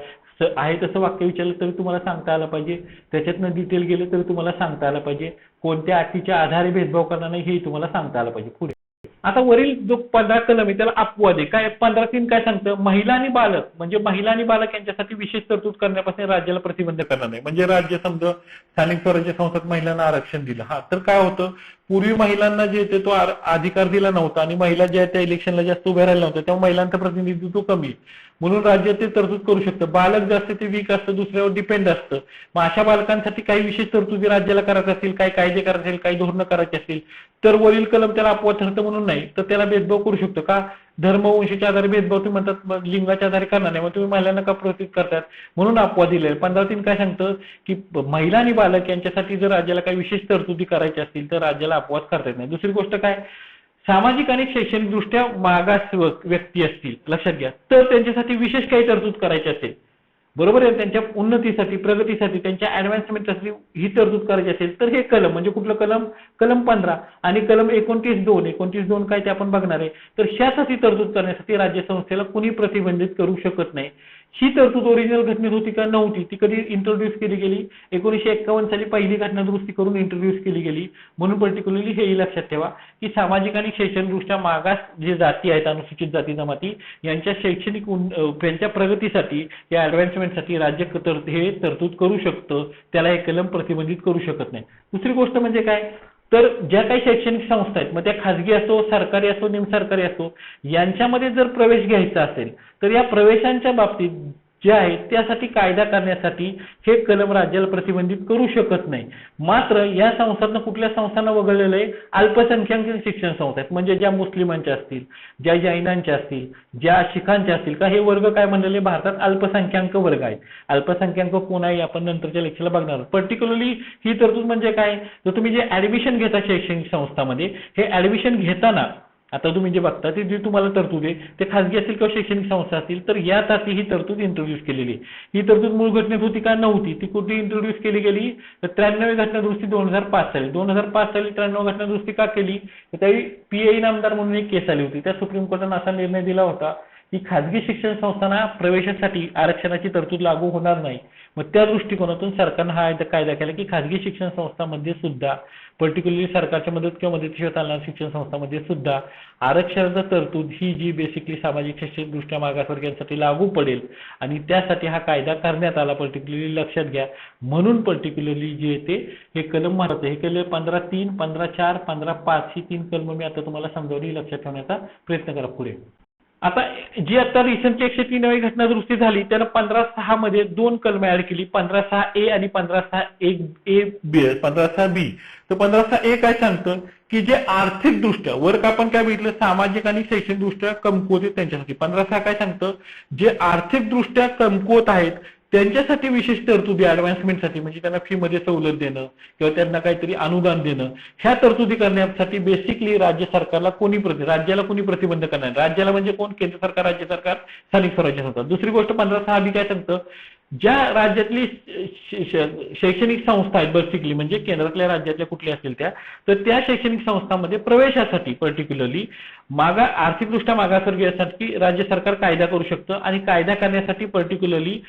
आहे तसं वाक्य विचारलं तरी तुम्हाला सांगता आलं पाहिजे, त्याच्यातनं डिटेल गेलं तरी तुम्हाला सांगता आलं पाहिजे, कोणत्या अटीच्या आधारे भेदभाव करणार नाही हे तुम्हाला सांगता आलं पाहिजे. पुढे आता वरील जो 15 कलम आहे त्याला अपवाद आहे. काय 15(3) काय सांगतं, महिला आणि बालक, म्हणजे महिला आणि बालक यांच्यासाठी विशेष तरतूद करण्यापासून राज्याला प्रतिबंध करणार नाही. म्हणजे राज्य समजा स्थानिक स्वराज्य संस्थांत महिलांना आरक्षण दिलं, हा तर काय होतं, पूर्वी महिलांना जे ते तो अधिकार दिला नव्हता आणि महिला ज्या त्या इलेक्शनला जास्त उभ्या राहिल्या नव्हत्या, तेव्हा महिलांचं प्रतिनिधित्व कमी, म्हणून राज्य ते तरतूद करू शकतं. बालक जास्त ते वीक असतं, दुसऱ्यावर डिपेंड असतं. मग अशा बालकांसाठी काही विशेष तरतुदी राज्याला करायचं असतील, काही कायदे करायचे असतील, काही धोरणं करायची असतील, तर वरील कलम त्याला अपवाद ठरतं म्हणून नाही, तर त्याला भेदभाव करू शकतो. का, धर्म, वंशाच्या आधारे भेदभाव तुम्ही म्हणतात, लिंगाच्या आधारे करणार नाही, मग तुम्ही महिलांना का प्रोत्साहित करतात, म्हणून अपवाद दिले. 15(3) काय सांगतं की महिला आणि बालक यांच्यासाठी जर राज्याला काही विशेष तरतुदी करायची असतील तर राज्याला अपवाद करता येत नाही. दुसरी गोष्ट काय, सामाजिक आणि शैक्षणिक दृष्ट्या मागास व्यक्ती असतील, लक्षात घ्या, तर त्यांच्यासाठी विशेष काही तरतूद करायची असेल, बरोबर आहे, त्यांच्या उन्नतीसाठी, प्रगतीसाठी, त्यांच्या ऍडव्हान्समेंटसाठी ही तरतूद करायची असेल तर हे कलम म्हणजे कुठलं कलम, कलम 15 आणि कलम 29(2) काय ते आपण बघणार आहे. तर ह्यासाठी तरतूद करण्यासाठी राज्य संस्थेला कुणी प्रतिबंधित करू शकत नाही. ही तरतूद ओरिजिनल घटनेत होती का, नव्हती. ती कधी इंट्रोड्यूस केली गेली, 1951 साली पहिली घटना दुरुस्ती करून इंट्रोड्यूस केली गेली. म्हणून पर्टिक्युलरली हेही लक्षात ठेवा की सामाजिक आणि शैक्षणिकदृष्ट्या मागास जे जाती आहेत, अनुसूचित जाती जमाती, यांच्या शैक्षणिक त्यांच्या प्रगतीसाठी, या ऍडव्हान्समेंटसाठी राज्य हे तरतूद करू शकतं, त्याला हे कलम प्रतिबंधित करू शकत नाही. दुसरी गोष्ट म्हणजे काय, तर ज्या काही शैक्षणिक संस्था आहेत, मग त्या खाजगी असो, सरकारी असो, निमसरकारी असो, यांच्यामध्ये जर प्रवेश घ्यायचा असेल तर या प्रवेशांच्या बाबतीत जे आहे त्यासाठी कायदा करण्यासाठी हे कलम राज्याला प्रतिबंधित करू शकत नाही. मात्र या संस्थांना कुठल्या संस्थांना वगळलेलं आहे, अल्पसंख्याक शिक्षण संस्था आहेत, म्हणजे ज्या मुस्लिमांच्या असतील, ज्या जैनांच्या असतील, ज्या शिखांच्या असतील, का हे वर्ग काय म्हणलेले भारतात अल्पसंख्याक वर्ग आहेत. अल्पसंख्याक कोण आहे आपण नंतरच्या लेक्चरला बघणार आहोत. पर्टिक्युलरली ही तरतूद म्हणजे काय, तर तुम्ही जे ऍडमिशन घेता शैक्षणिक संस्थांमध्ये, हे ऍडमिशन घेताना आता तुम्ही जे बघता ते जे तुम्हाला तरतूद आहे ते खासगी असेल किंवा शैक्षणिक संस्था असतील, तर यासाठी ही तरतूद इंट्रोड्यूस केलेली आहे. ही तरतूद मूळ घटनेत होती का, नव्हती. ती कुठे इंट्रोड्यूस केली गेली, तर 93वी घटना दुरुस्ती 2005 साली. 2005 साली 93 घटना दुरुस्ती का केली, तर त्यावेळी PI इनामदार म्हणून एक केस आली होती. त्या सुप्रीम कोर्टाने असा निर्णय दिला होता की खाजगी शिक्षण संस्थांना प्रवेशासाठी आरक्षणाची तरतूद लागू होणार नाही. मग त्या दृष्टिकोनातून सरकारनं हा कायदा केला की खाजगी शिक्षण संस्थांमध्ये सुद्धा, पर्टिक्युलरली सरकारच्या मदत किंवा मदतीशिवाय चालणाऱ्या शिक्षण संस्थांमध्ये सुद्धा आरक्षणाचा तरतूद ही जी बेसिकली सामाजिक शैक्षणिकदृष्ट्या मागासवर्गीयांसाठी लागू पडेल आणि त्यासाठी हा कायदा करण्यात आला. पर्टिक्युलरली लक्षात घ्या, म्हणून पर्टिक्युलरली जे ते हे कलम महत्वाचं, हे कलम 15(3), 15(4), 15(5) ही 3 कलम मी आता तुम्हाला समजावली, लक्षात ठेवण्याचा प्रयत्न करा पुढे. आता जी आता रिसेंटची 103वी घटना दुरुस्ती झाली, त्यानं 15(6) मध्ये 2 कलम ऍड केली, 15(6)A आणि 15(6)B. तर 15(6)A काय सांगतं की जे आर्थिकदृष्ट्या वर्क आपण काय बघितलं, सामाजिक आणि शैक्षणिकदृष्ट्या कमकुवत आहेत त्यांच्यासाठी. 15(6) काय सांगतं, जे आर्थिकदृष्ट्या कमकुवत आहेत त्यांच्यासाठी विशेष तरतुदी ऍडव्हान्समेंटसाठी, म्हणजे त्यांना फी मध्ये सवलत देणं किंवा त्यांना काहीतरी अनुदान देणं, ह्या तरतुदी करण्यासाठी बेसिकली राज्य सरकारला राज्याला कोणी प्रतिबंध करणार, राज्याला म्हणजे कोण, केंद्र सरकार, राज्य सरकार, स्थानिक स्वराज्य संस्था. दुसरी गोष्ट 15(6)B काय सांगतं, ज्या राज्यातली शैक्षणिक संस्था आहेत बेसिकली, म्हणजे केंद्रातल्या राज्यातल्या कुठल्या असतील त्या, तर त्या शैक्षणिक संस्थांमध्ये प्रवेशासाठी पर्टिक्युलरली आर्थिकदृष्ट्या मागासवर्गीयांसाठी राज्य सरकार कायदा करू शकतं आणि कायदा करण्यासाठी पर्टिक्युलरली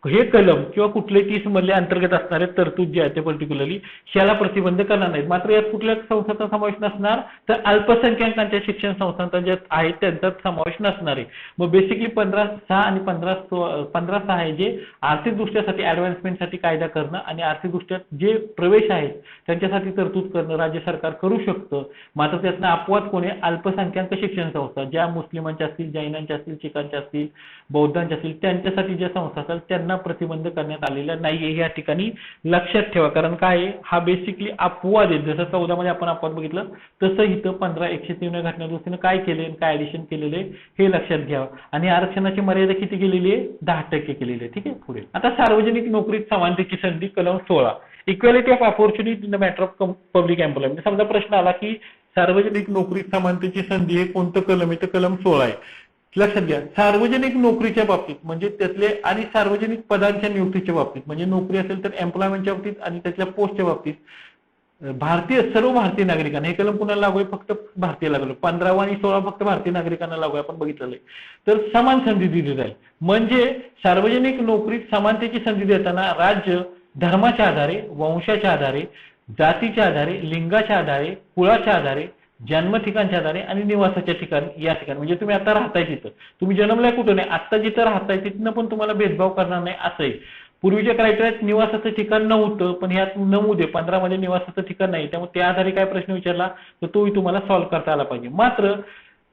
हे कलम किंवा कुठले 30 मधले अंतर्गत असणारे तरतूद जे आहे ते पर्टिक्युलरली ह्याला प्रतिबंध करणार नाहीत. मात्र यात कुठल्या संस्थांचा समावेश नसणार, तर अल्पसंख्याकांच्या शिक्षण संस्थांचा जे आहेत त्यांचा समावेश नसणार आहे. मग बेसिकली 15(6) आणि 15(6) आहे जे आर्थिकदृष्ट्यासाठी ऍडव्हान्समेंटसाठी कायदा करणं आणि आर्थिकदृष्ट्या जे प्रवेश आहेत त्यांच्यासाठी तरतूद करणं राज्य सरकार करू शकतं. मात्र त्यातनं अपवाद कोणी, अल्पसंख्याक शिक्षण संस्था, ज्या मुस्लिमांच्या असतील, जैनांच्या असतील, शिखांच्या असतील, बौद्धांच्या असतील, त्यांच्यासाठी ज्या संस्था असतात त्यांना प्रतिबंध करण्यात आलेला नाहीये, या ठिकाणी लक्षात ठेवा. कारण काय, हा बेसिकली अपवाद आहे. जसं 14 मध्ये आपण अपवाद बघितलं, तसं इथं 103 घटना दुरुस्तीनं काय केले, काय ऍडिशन केलेले हे लक्षात घ्यावं. आणि आरक्षणाची मर्यादा किती केलेली आहे, 10% केलेली आहे. ठीक आहे, पुढे आता सार्वजनिक नोकरीत समानतेची संधी, कलम 16, equality of opportunity in the matter of public employment. समजा प्रश्न आला की सार्वजनिक नोकरीत समानतेची संधी हे कोणतं कलम आहे, तर कलम 16 आहे. लक्षात घ्या, सार्वजनिक नोकरीच्या बाबतीत म्हणजे त्यातले आणि सार्वजनिक पदांच्या नियुक्तीच्या बाबतीत, म्हणजे नोकरी असेल तर एम्प्लॉयमेंटच्या बाबतीत आणि त्यातल्या पोस्टच्या बाबतीत सर्व भारतीय नागरिकांना, हे कलम कुणाला लागू आहे, फक्त भारतीय लागू. 15 आणि 16 फक्त भारतीय नागरिकांना लागू आहे, आपण बघितलेलं आहे. तर समान संधी दिली जाईल. म्हणजे सार्वजनिक नोकरीत समानतेची संधी देताना राज्य धर्माच्या आधारे, वंशाच्या आधारे, जातीच्या आधारे, लिंगाच्या आधारे, कुळाच्या आधारे, जन्म ठिकाणच्या आधारे आणि निवासाच्या ठिकाणी, या ठिकाणी म्हणजे तुम्ही आता राहताय तिथं, तुम्ही जन्मलाय कुठं नाही, आता जिथं राहताय तिथनं पण तुम्हाला भेदभाव करणार नाही असं आहे. पूर्वीच्या क्रायटेरियात निवासाचं ठिकाण नव्हतं, पण ह्यात नमूद आहे 15 मध्ये निवासाचं ठिकाण नाही. त्यामुळे त्या आधारे काय प्रश्न विचारला तर तोही तुम्हाला सॉल्व्ह करता आला पाहिजे. मात्र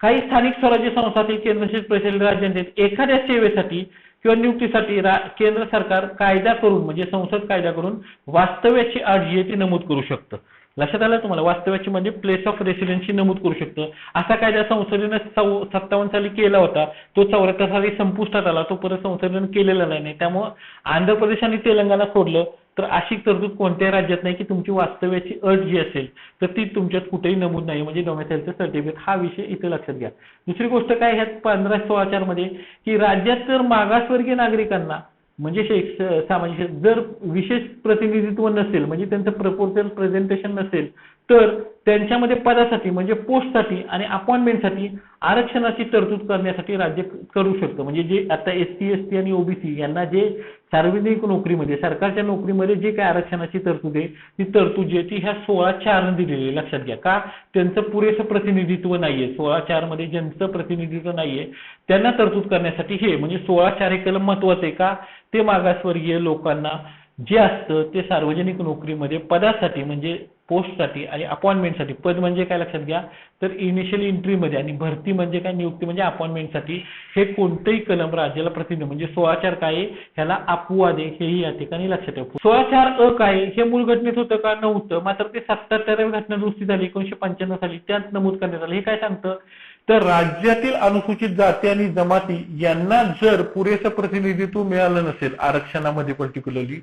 काही स्थानिक स्वराज्य संस्थातील केंद्रशासित प्रदेशातील राज्यांचे एखाद्या सेवेसाठी किंवा नियुक्तीसाठी केंद्र सरकार कायदा करून, म्हणजे संसद कायदा करून वास्तव्याची अट जी आहे ती नमूद करू शकतं. लक्षात आलं तुम्हाला, वास्तव्याची म्हणजे प्लेस ऑफ रेसिडेन्सी नमूद करू शकतं. असा कायदा संसदेने 57 साली केला होता, तो 74 साली संपुष्टात आला, तो परत संसदेने केलेला नाही. त्यामुळे आंध्र प्रदेश आणि तेलंगणा सोडलं तर अशी तरतूद कोणत्याही राज्यात नाही की तुमची वास्तव्याची अट जी असेल तर ती तुमच्यात कुठेही नमूद नाही, म्हणजे डोमेसाईलचं सर्टिफिकेट. हा विषय इथे लक्षात घ्या. दुसरी गोष्ट काय ह्यात 1516 मध्ये की राज्यात तर मागासवर्गीय नागरिकांना म्हणजे सामाजिक जर विशेष प्रतिनिधित्व नसेल, म्हणजे त्यांचं प्रपोर्शनल प्रेझेंटेशन नसेल, तर त्यांच्यामध्ये पदासाठी म्हणजे पोस्टसाठी आणि अपॉइंटमेंटसाठी आरक्षणाची तरतूद करण्यासाठी राज्य करू शकतं. म्हणजे जे आता एसटी, एसटी आणि ओबीसी यांना जे सार्वजनिक नोकरीमध्ये, सरकारच्या नोकरीमध्ये जे काय आरक्षणाची तरतूद आहे, ती तरतूद जी आहे ती ह्या 16(4) दिलेली आहे. लक्षात घ्या. का? त्यांचं पुरेसं प्रतिनिधित्व नाहीये. 16(4) मध्ये ज्यांचं प्रतिनिधित्व नाहीये त्यांना तरतूद करण्यासाठी हे म्हणजे 16(4) हे कलम महत्वाचं आहे. का? ते मागासवर्गीय लोकांना जे असतं ते सार्वजनिक नोकरीमध्ये पदासाठी म्हणजे पोस्टसाठी आणि अपॉइंटमेंटसाठी. पद म्हणजे काय लक्षात घ्या, तर इनिशियल एंट्रीमध्ये, आणि भरती म्हणजे काय, नियुक्ती म्हणजे अपॉइंटमेंटसाठी हे कोणतेही कलम राज्याला प्रतिनिधी म्हणजे 16(4) काय आहे, ह्याला अपवाद आहे, हेही या ठिकाणी लक्षात ठेवा. 16(4) काय हे मूळ घटनेत होतं का? नव्हतं. मात्र ते 77व्या घटना दुरुस्ती झाली 1995 साली, त्यात नमूद करण्यात आलं. हे काय सांगतं, तर राज्यातील अनुसूचित जाती आणि जमाती यांना जर पुरेसं प्रतिनिधित्व मिळालं नसेल आरक्षणामध्ये पर्टिक्युलरली,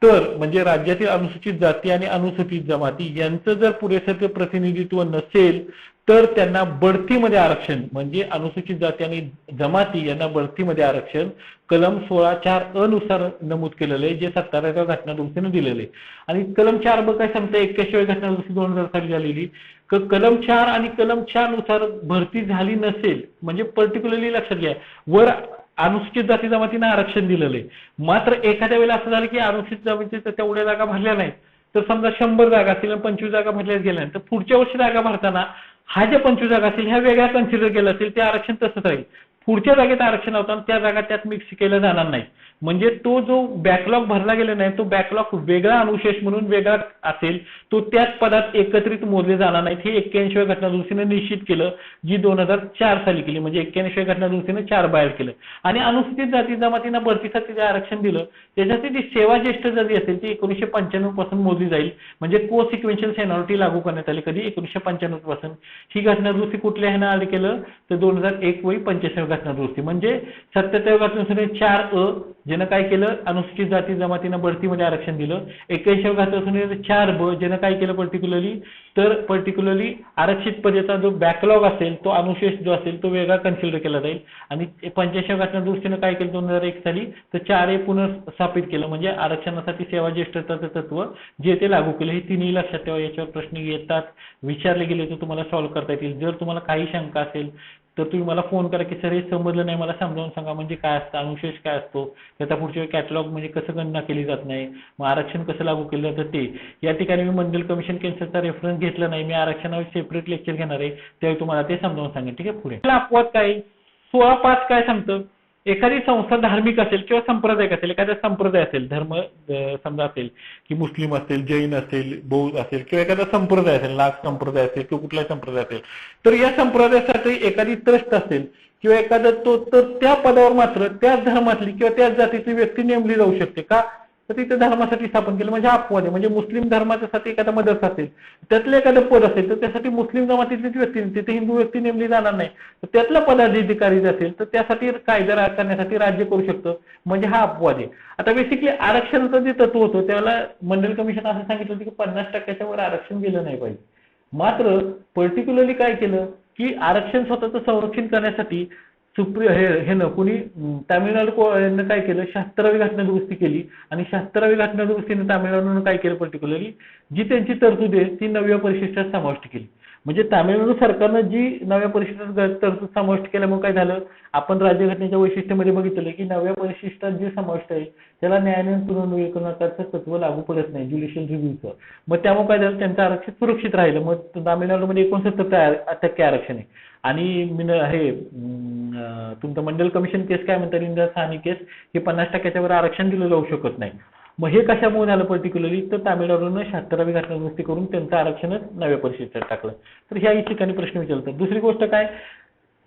तर म्हणजे राज्यातील अनुसूचित जाती आणि अनुसूचित जमाती यांचं जर पुरेसं प्रतिनिधित्व नसेल तर त्यांना बढतीमध्ये आरक्षण, म्हणजे अनुसूचित जाती आणि जमाती यांना बढतीमध्ये आरक्षण कलम 16(4) नुसार नमूद केलेलं आहे, जे 17व्या घटना दुरुस्तीने दिलेलं आहे. आणि कलम 4 काय सांगतं, 81व्या घटना दुरुस्ती 2000 साली झालेली, कलम 4 आणि कलम 4 नुसार भरती झाली नसेल, म्हणजे पर्टिक्युलरली लक्षात घ्या, वर अनुसूचित जाती जमातींना आरक्षण दिलेलं आहे. मात्र एखाद्या वेळेला असं झालं की अनुसूचित जमातीच्या तेवढ्या जागा भरल्या नाहीत, तर समजा 100 जागा असतील आणि 25 जागा भरल्या गेल्या नाही, तर पुढच्या वर्षी जागा भरताना हा ज्या 25 जागा असतील ह्या वेगळ्या कन्सिडर केल्या असेल, ते आरक्षण तसंच राहील. पुढच्या जागेत आरक्षण होतं त्या जागा त्यात मिक्स केल्या जाणार नाही. म्हणजे तो जो बॅकलॉग भरला गेला नाही तो बॅकलॉग वेगळा अनुशेष म्हणून वेगळा असेल, तो त्याच पदात एकत्रित मोजले जाणार नाहीत. हे 81व्या घटना दुरुस्तीने निश्चित केलं, जी 2004 साली केली. म्हणजे 81व्या घटना दुरुस्तीने 4 बाहेर केलं. आणि अनुसूचित जाती जमातींना भरतीसाठी जे आरक्षण दिलं त्याच्यासाठी जी सेवा ज्येष्ठ जाती असेल ती 1995 पासून मोजली जाईल. म्हणजे को सिक्वेन्शियल सेनॉरिटी लागू करण्यात आली. कधी? 1995 पासून. ही घटना दुरुस्ती कुठल्या ह्यानं आली केलं, तर 2001 वरी 85व्या घटना दुरुस्ती. म्हणजे 77व्या घटना दुरुस्तीने 4(अ) ज्यानं काय केलं, अनुसूचित जाती जमातींना बढतीमध्ये आरक्षण दिलं. 81व्या घटना दुरुस्तीने 4(ब) ज्यानं काय केलं पर्टिक्युलरली, तर पर्टिक्युलरली आरक्षित पदाचा जो बॅकलॉग असेल तो अनुशेष जो असेल तो वेगळा कन्सिडर केला जाईल. आणि 85व्या घटना दुरुस्तीने काय केलं 2001 साली, तर 4(ए) पुनर्स्थापित केलं. म्हणजे आरक्षणासाठी सेवा ज्येष्ठताचं तत्व जे ते लागू केलं. हे तिन्ही लक्षात ठेवा. याच्यावर प्रश्न येतात, विचारले गेले तर तुम्हाला सॉल्व्ह करता येतील. जर तुम्हाला काही शंका असेल तर तुम्ही मला फोन करा की सर हे समजलं नाही, मला समजावून सांगा. म्हणजे काय असतं, अनुशेष काय असतो, त्याचा पुढच्या कॅटलॉग म्हणजे कसं गणना केली जात नाही, मग आरक्षण कसं लागू केलं जातं ते. या ठिकाणी मी मंडल कमिशन केसचा रेफरन्स घेतला नाही, मी आरक्षणावर सेपरेट लेक्चर घेणार आहे, त्यावेळी तुम्हाला ते समजावून सांगेन. ठीक आहे. पुढे अपवाद काय, 16(5) काय सांगतं, एखादी संस्था धार्मिक असेल किंवा संप्रदायिक असेल, एखादा संप्रदाय असेल, धर्म समजा असेल की मुस्लिम असेल, जैन असेल, बौद्ध असेल, किंवा एखादा संप्रदाय असेल, नाग संप्रदाय असेल किंवा कुठलाही संप्रदाय असेल, तर या संप्रदायासाठी एखादी ट्रस्ट असेल किंवा एखादा तो, तर त्या पदावर मात्र त्याच धर्मातली किंवा त्याच जातीची व्यक्ती नेमली जाऊ शकते. का? तर तिथे धर्मासाठी स्थापन केलं. म्हणजे अपवाद आहे. म्हणजे मुस्लिम धर्माच्यासाठी एखादा मदरसा असेल, त्यातलं एखादं पद असेल तर त्यासाठी मुस्लिम जमातीतलीच व्यक्ती, तिथे हिंदू व्यक्ती नेमली जाणार नाही. तर त्यातला पदाधिकारी असेल तर त्यासाठी कायदा करण्यासाठी राज्य करू शकतं. म्हणजे हा अपवाद आहे. आता बेसिकली आरक्षणाचं जे तत्व होतं त्याला मंडल कमिशन असं सांगितलं होतं की 50% वर आरक्षण गेलं नाही पाहिजे. मात्र पर्टिक्युलरली काय केलं की आरक्षण स्वतःचं संरक्षण करण्यासाठी हे न कुणी तामिळनाडू काय केलं, 76वी घटना दुरुस्ती केली. आणि 76वी घटना दुरुस्तीने तामिळनाडूनं काय केलं पर्टिक्युलरली, जी त्यांची तरतूद आहे ती 9व्या परिशिष्टात समाविष्ट केली. म्हणजे तामिळनाडू सरकारनं जी 9व्या परिशिष्टात तरतूद समाविष्ट केल्यामुळे काय झालं, आपण राज्यघटनेच्या वैशिष्ट्यामध्ये बघितलं की 9व्या परिशिष्टात जे समाविष्ट आहे त्याला न्यायालयीन पुनर्विवेचनाचं तत्व लागू पडत नाही, ज्युडिशियल रिव्ह्यूचं. मग त्यामुळे काय झालं, त्यांचं आरक्षण सुरक्षित राहिलं. मग तामिळनाडूमध्ये 69% आरक्षण आहे. आणि हे तुमचं मंडल कमिशन केस काय म्हणतात, इंदिरा साहनी केस, हे 50% वर आरक्षण दिलं जाऊ शकत नाही. मग हे कशामुळे झालं पर्टिक्युलरली, तर तामिळनाडूनं 76वी घटना दुरुस्ती करून त्यांचं आरक्षणच 9व्या परिशिष्टात टाकलं. तर ह्या ठिकाणी प्रश्न विचारतात. दुसरी गोष्ट काय,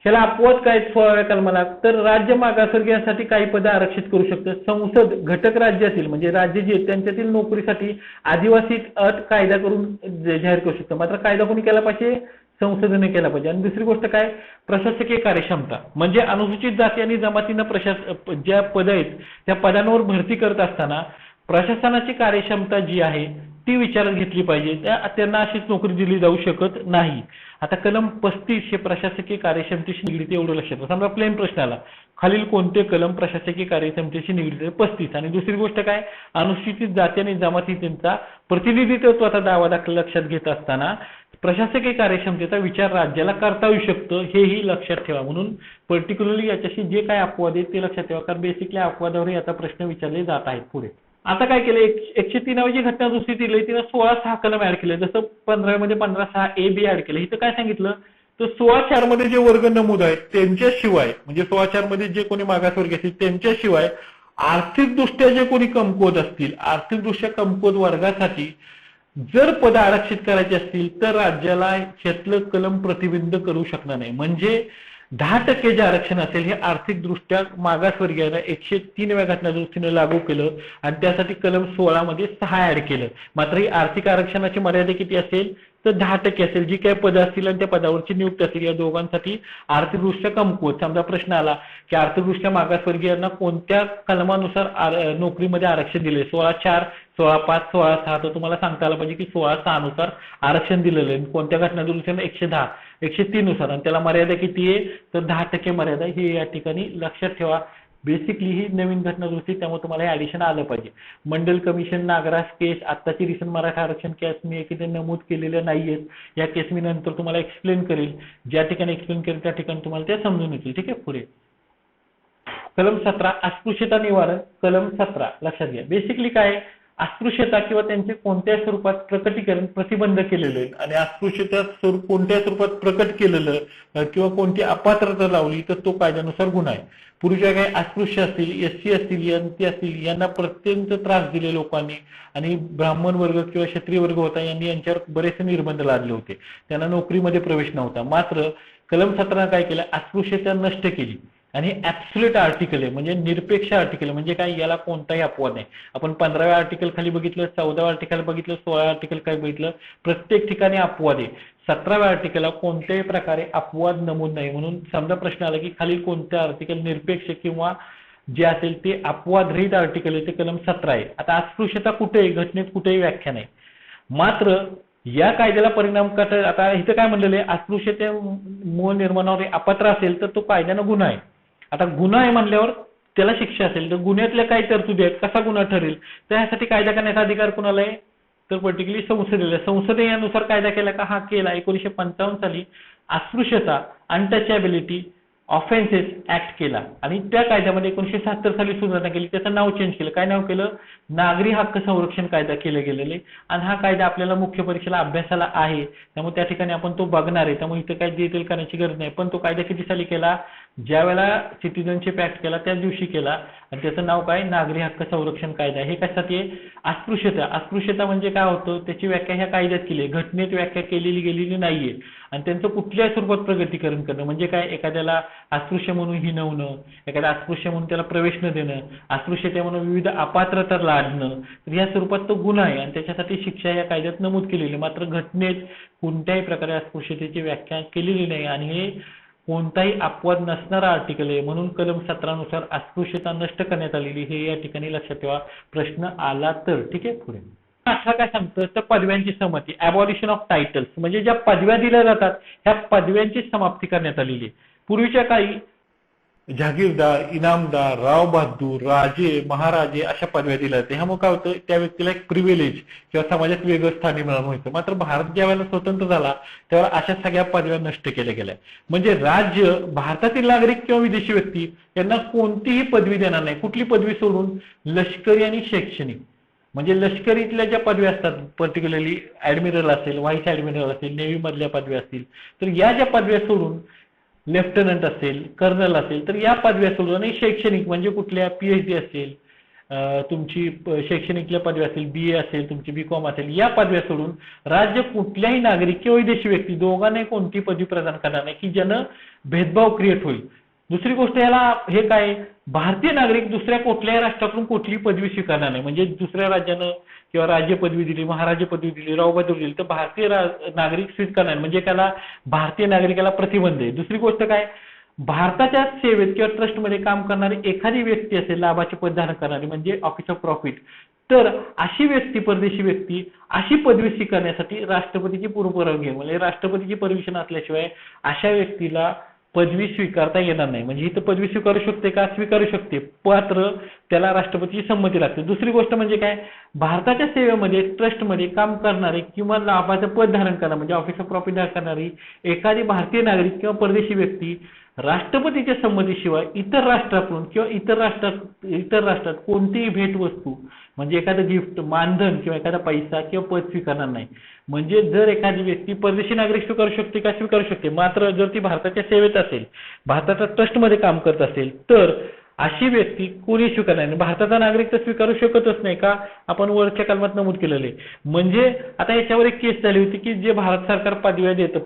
ह्याला अपवाद काय 16व्या कलमाला, तर राज्य मागासवर्गीयांसाठी काही पदं आरक्षित करू शकतं. संसद घटक राज्यातील म्हणजे राज्य जे त्यांच्यातील नोकरीसाठी आदिवासी अट कायदा करून जाहीर करू शकतं. मात्र कायदा कोणी केला पाहिजे, संसदेने केला पाहिजे. आणि दुसरी गोष्ट काय, प्रशासकीय कार्यक्षमता, म्हणजे अनुसूचित जाती आणि जमातींना ज्या पद आहेत त्या पदांवर भरती करत असताना प्रशासनाची कार्यक्षमता जी आहे ती विचारात घेतली पाहिजे, त्यांना अशीच नोकरी दिली जाऊ शकत नाही. आता कलम 35 हे प्रशासकीय कार्यक्षमतेशी निगडीत एवढं लक्षात ठेवा. समजा प्लेन प्रश्न आला, खालील कोणते कलम प्रशासकीय कार्यक्षमतेशी निगडीत आहे? 35. आणि दुसरी गोष्ट काय, अनुसूचित जाती आणि जमातींचा प्रतिनिधित्वाचा दावा दाखल लक्षात घेत असताना प्रशासकीय कार्यक्षमतेचा विचार राज्याला करता येऊ शकतो हेही लक्षात ठेवा. म्हणून पर्टिक्युलरली याच्याशी जे काय अपवाद आहेत ते लक्षात ठेवा, कारण बेसिकली अपवादावर आता प्रश्न विचारले जात आहेत पुढे. आता काय केलं, 103 जी घटना दुरुस्ती दिली तिने 16(6) कलम ऍड केले. जसं 15 मध्ये 15(6) ए बी ऍड केलं. इथं काय सांगितलं तर 16(4) मध्ये जे वर्ग नमूद आहेत त्यांच्याशिवाय, म्हणजे 16(4) मध्ये जे कोणी मागासवर्गीय असतील त्यांच्याशिवाय आर्थिकदृष्ट्या जे कोणी कमकुवत असतील, आर्थिकदृष्ट्या कमकुवत वर्गासाठी जर पद आरक्षित करायची असतील तर राज्याला ह्यातलं कलम प्रतिबंध करू शकणार नाही. म्हणजे 10% जे आरक्षण असेल हे आर्थिकदृष्ट्या मागासवर्गीयांना 103व्या घटना दुरुस्तीने लागू केलं आणि त्यासाठी कलम 16 मध्ये 6 ऍड केलं. मात्र ही आर्थिक आरक्षणाची मर्यादा किती असेल तर 10% असेल. जी काही पदं असतील आणि त्या पदावरची नियुक्ती असेल या दोघांसाठी आर्थिकदृष्ट्या कमकुवत. समजा प्रश्न आला की आर्थिकदृष्ट्या मागासवर्गीयांना कोणत्या कलमानुसार नोकरीमध्ये आरक्षण दिले, 16(4), 16(5), 16(6), तर तुम्हाला सांगता आलं पाहिजे की 16(6) नुसार आरक्षण दिलेलं आहे. कोणत्या घटना दुरुस्तीने 110, 103 नुसार, आणि त्याला मर्यादा किती आहे तर 10% मर्यादा. हे या ठिकाणी लक्षात ठेवा. बेसिकली ही नवीन घटना दुरुस्ती, त्यामुळे तुम्हाला हे ऍडिशन आलं पाहिजे. मंडल कमिशन, नागराज केस, आत्ताची रिसेंट मराठा आरक्षण केस मी एखाद्या नमूद केलेल्या नाहीयेत. या केस मी नंतर तुम्हाला एक्सप्लेन करेल. ज्या ठिकाणी एक्सप्लेन करेल त्या ठिकाणी तुम्हाला त्या समजून येतील. ठीक आहे. पुढे कलम 17 अस्पृश्यता निवारण. कलम 17 लक्षात घ्या. बेसिकली काय, अस्पृश्यता किंवा त्यांचे कोणत्या स्वरूपात प्रकटीकरण प्रतिबंध केलेलं आहे आणि अस्पृश्यता स्वरूप कोणत्या स्वरूपात प्रकट केलेलं किंवा कोणती अपात्रता लावली तर तो कायद्यानुसार गुन्हा आहे. पूर्वीच्या काही अस्पृश्य असतील, एससी असतील, एनटी असतील यांना प्रत्यंत त्रास दिले लोकांनी आणि ब्राह्मण वर्ग किंवा क्षत्रिय वर्ग होता यांनी यांच्यावर बरेचसे निर्बंध लादले होते. त्यांना नोकरीमध्ये प्रवेश नव्हता. मात्र कलम 17 काय केलं, अस्पृश्यता नष्ट केली आणि ऍब्सोल्यूट आर्टिकल आहे, म्हणजे निरपेक्ष आर्टिकल, म्हणजे काय याला कोणताही अपवाद नाही. आपण 15व्या आर्टिकल खाली बघितलं, 14व्या आर्टिकल बघितलं, 16व्या आर्टिकल काय बघितलं, प्रत्येक ठिकाणी अपवाद आहे. 17व्या आर्टिकलला कोणत्याही प्रकारे अपवाद नमूद नाही. म्हणून समजा प्रश्न आला की खाली कोणत्या आर्टिकल निरपेक्ष किंवा जे असेल ते अपवाद रहित आर्टिकल आहे ते कलम 17 आहे. आता अस्पृश्यता कुठेही घटनेत कुठेही व्याख्या नाही. मात्र या कायद्याला परिणाम करता, आता इथं काय म्हणलेलं आहे, अस्पृश्यते मूळ निर्माणावर अपात्र असेल तर तो कायद्यानं गुन्हा आहे. आता गुन्हा आहे म्हणल्यावर त्याला शिक्षा असेल तर गुन्ह्यातल्या काय तरतुदी आहेत, कसा गुन्हा ठरेल, त्यासाठी कायदा करण्याचा अधिकार कुणाला आहे तर पर्टिक्युलरली संसदेला. संसदे यानुसार कायदा केला का, हा केला 1955 साली अस्पृश्यता अनटचॅबिलिटी ऑफेन्सेस ऍक्ट केला आणि त्या कायद्यामध्ये 1970 साली सुधारणा केली. त्याचं नाव चेंज केलं. काय नाव केलं, नागरी हक्क संरक्षण कायदा केले गेलेले. आणि हा कायदा आपल्याला मुख्य परीक्षेला अभ्यासाला आहे, त्यामुळे त्या ठिकाणी आपण तो बघणार आहे. त्यामुळे इथं काही डिटेल करण्याची गरज नाही. पण तो कायदा किती साली केला, ज्या वेळेला सिटीजनशिप ऍक्ट केला त्याच दिवशी केला आणि त्याचं नाव काय, नागरी हक्क संरक्षण कायदा. हे कशासाठी आहे, अस्पृश्यता. अस्पृश्यता म्हणजे काय होतं त्याची व्याख्या ह्या कायद्यात केली आहे, घटनेत व्याख्या केलेली गेलेली नाहीये. आणि त्यांचं कुठल्याही स्वरूपात प्रगतीकरण करणं म्हणजे काय, एखाद्याला अस्पृश्य म्हणून हिणवणं, एखाद्या अस्पृश्य म्हणून त्याला प्रवेश न देणं, अस्पृश्यता म्हणून विविध अपात्रता लादणं, तर या स्वरूपात तो गुन्हा आहे आणि त्याच्यासाठी शिक्षा या कायद्यात नमूद केलेली. मात्र घटनेत कोणत्याही प्रकारे अस्पृश्यतेची व्याख्या केलेली नाही आणि हे कोणताही अपवाद नसणारा आर्टिकल आहे. म्हणून कलम 17 नुसार अस्पृश्यता नष्ट करण्यात आलेली हे या ठिकाणी लक्षात ठेवा, प्रश्न आला तर. ठीक आहे. पुढे 18 काय सांगतं तर पदव्यांची समाप्ती, अबॉलिशन ऑफ टायटल्स, म्हणजे ज्या पदव्या दिल्या जातात ह्या पदव्यांची समाप्ती करण्यात आलेली आहे. पूर्वीच्या काळी जहागीरदार, इनामदार, राव बहादूर, राजे, महाराजे अशा पदव्या दिल्या जाते. ह्यामुळे काय होतं, त्या व्यक्तीला एक प्रिव्हिलेज किंवा समाजात वेगळं स्थान निर्माण व्हायचं. मात्र भारत ज्या वेळेला स्वतंत्र झाला त्यावेळेला अशा सगळ्या पदव्या नष्ट केल्या गेल्या. म्हणजे राज्य भारतातील नागरिक किंवा विदेशी व्यक्ती यांना कोणतीही पदवी देणार नाही, कुठली पदवी सोडून लष्करी आणि शैक्षणिक. म्हणजे लष्करीतल्या ज्या पदव्या असतात, पर्टिक्युलरली ऍडमिरल असेल, व्हाईस ऍडमिरल असेल, नेव्ही मधल्या पदव्या असतील, तर या ज्या पदव्या सोडून लेफ्टनंट असेल, कर्नल असेल, तर या पदव्या सोडून आणि शैक्षणिक म्हणजे कुठल्या पीएचडी असेल, तुमची शैक्षणिकल्या पदव्या असेल, बीए असेल, तुमची बीकॉम असेल, या पदव्या सोडून राज्य कुठल्याही नागरिक किंवा विदेशी व्यक्ती दोघांनाही कोणती पदवी प्रदान करणार नाही की ज्यानं भेदभाव क्रिएट होईल. दुसरी गोष्ट याला हे काय, भारतीय नागरिक दुसऱ्या कुठल्याही राष्ट्राकडून कुठली पदवी स्वीकारणार नाही. म्हणजे दुसऱ्या राज्यानं किंवा राज्य पदवी दिली, महाराज पदवी दिली, राव बहादूर दिली तर भारतीय नागरिक स्वीकारणार नाही, म्हणजे त्याला भारतीय नागरिकाला प्रतिबंध आहे. दुसरी गोष्ट काय, भारताच्या सेवेत किंवा ट्रस्टमध्ये काम करणारी एखादी व्यक्ती असेल, लाभाचे पद धारण करणारी म्हणजे ऑफिस ऑफ प्रॉफिट, तर अशी व्यक्ती, परदेशी व्यक्ती अशी पदवी स्वीकारण्यासाठी राष्ट्रपतीची पूर्वपरवानगी म्हणजे राष्ट्रपतीची परमिशन असल्याशिवाय अशा व्यक्तीला पदवी स्वीकारता येणार नाही. म्हणजे इथं पदवी स्वीकारू शकते का? स्वीकारू शकते, मात्र त्याला राष्ट्रपतीची संमती लागते. दुसरी गोष्ट म्हणजे काय, भारताच्या सेवेमध्ये ट्रस्टमध्ये काम करणारे किंवा लाभाचं पद धारण करणारे म्हणजे ऑफिस ऑफ प्रॉफिट धारण करणारी एखादी भारतीय नागरिक किंवा परदेशी व्यक्ती राष्ट्रपतीच्या संमतीशिवाय इतर राष्ट्राकडून किंवा इतर राष्ट्रात कोणतीही भेटवस्तू म्हणजे एखादं गिफ्ट, मानधन किंवा एखादा पैसा किंवा पद स्वीकारणार नाही. म्हणजे जर एखादी व्यक्ती परदेशी नागरिक स्वीकारू शकते का? स्वीकारू शकते, मात्र जर ती भारताच्या सेवेत असेल, भारताच्या ट्रस्टमध्ये काम करत असेल तर अशी व्यक्ती कोणी स्वीकारणार नाही. भारताचा नागरिक तर स्वीकारू शकतच नाही का? आपण वरच्या कलमात नमूद केलेले. म्हणजे आता याच्यावर एक केस झाली होती की जे भारत सरकार पदव्या देतं,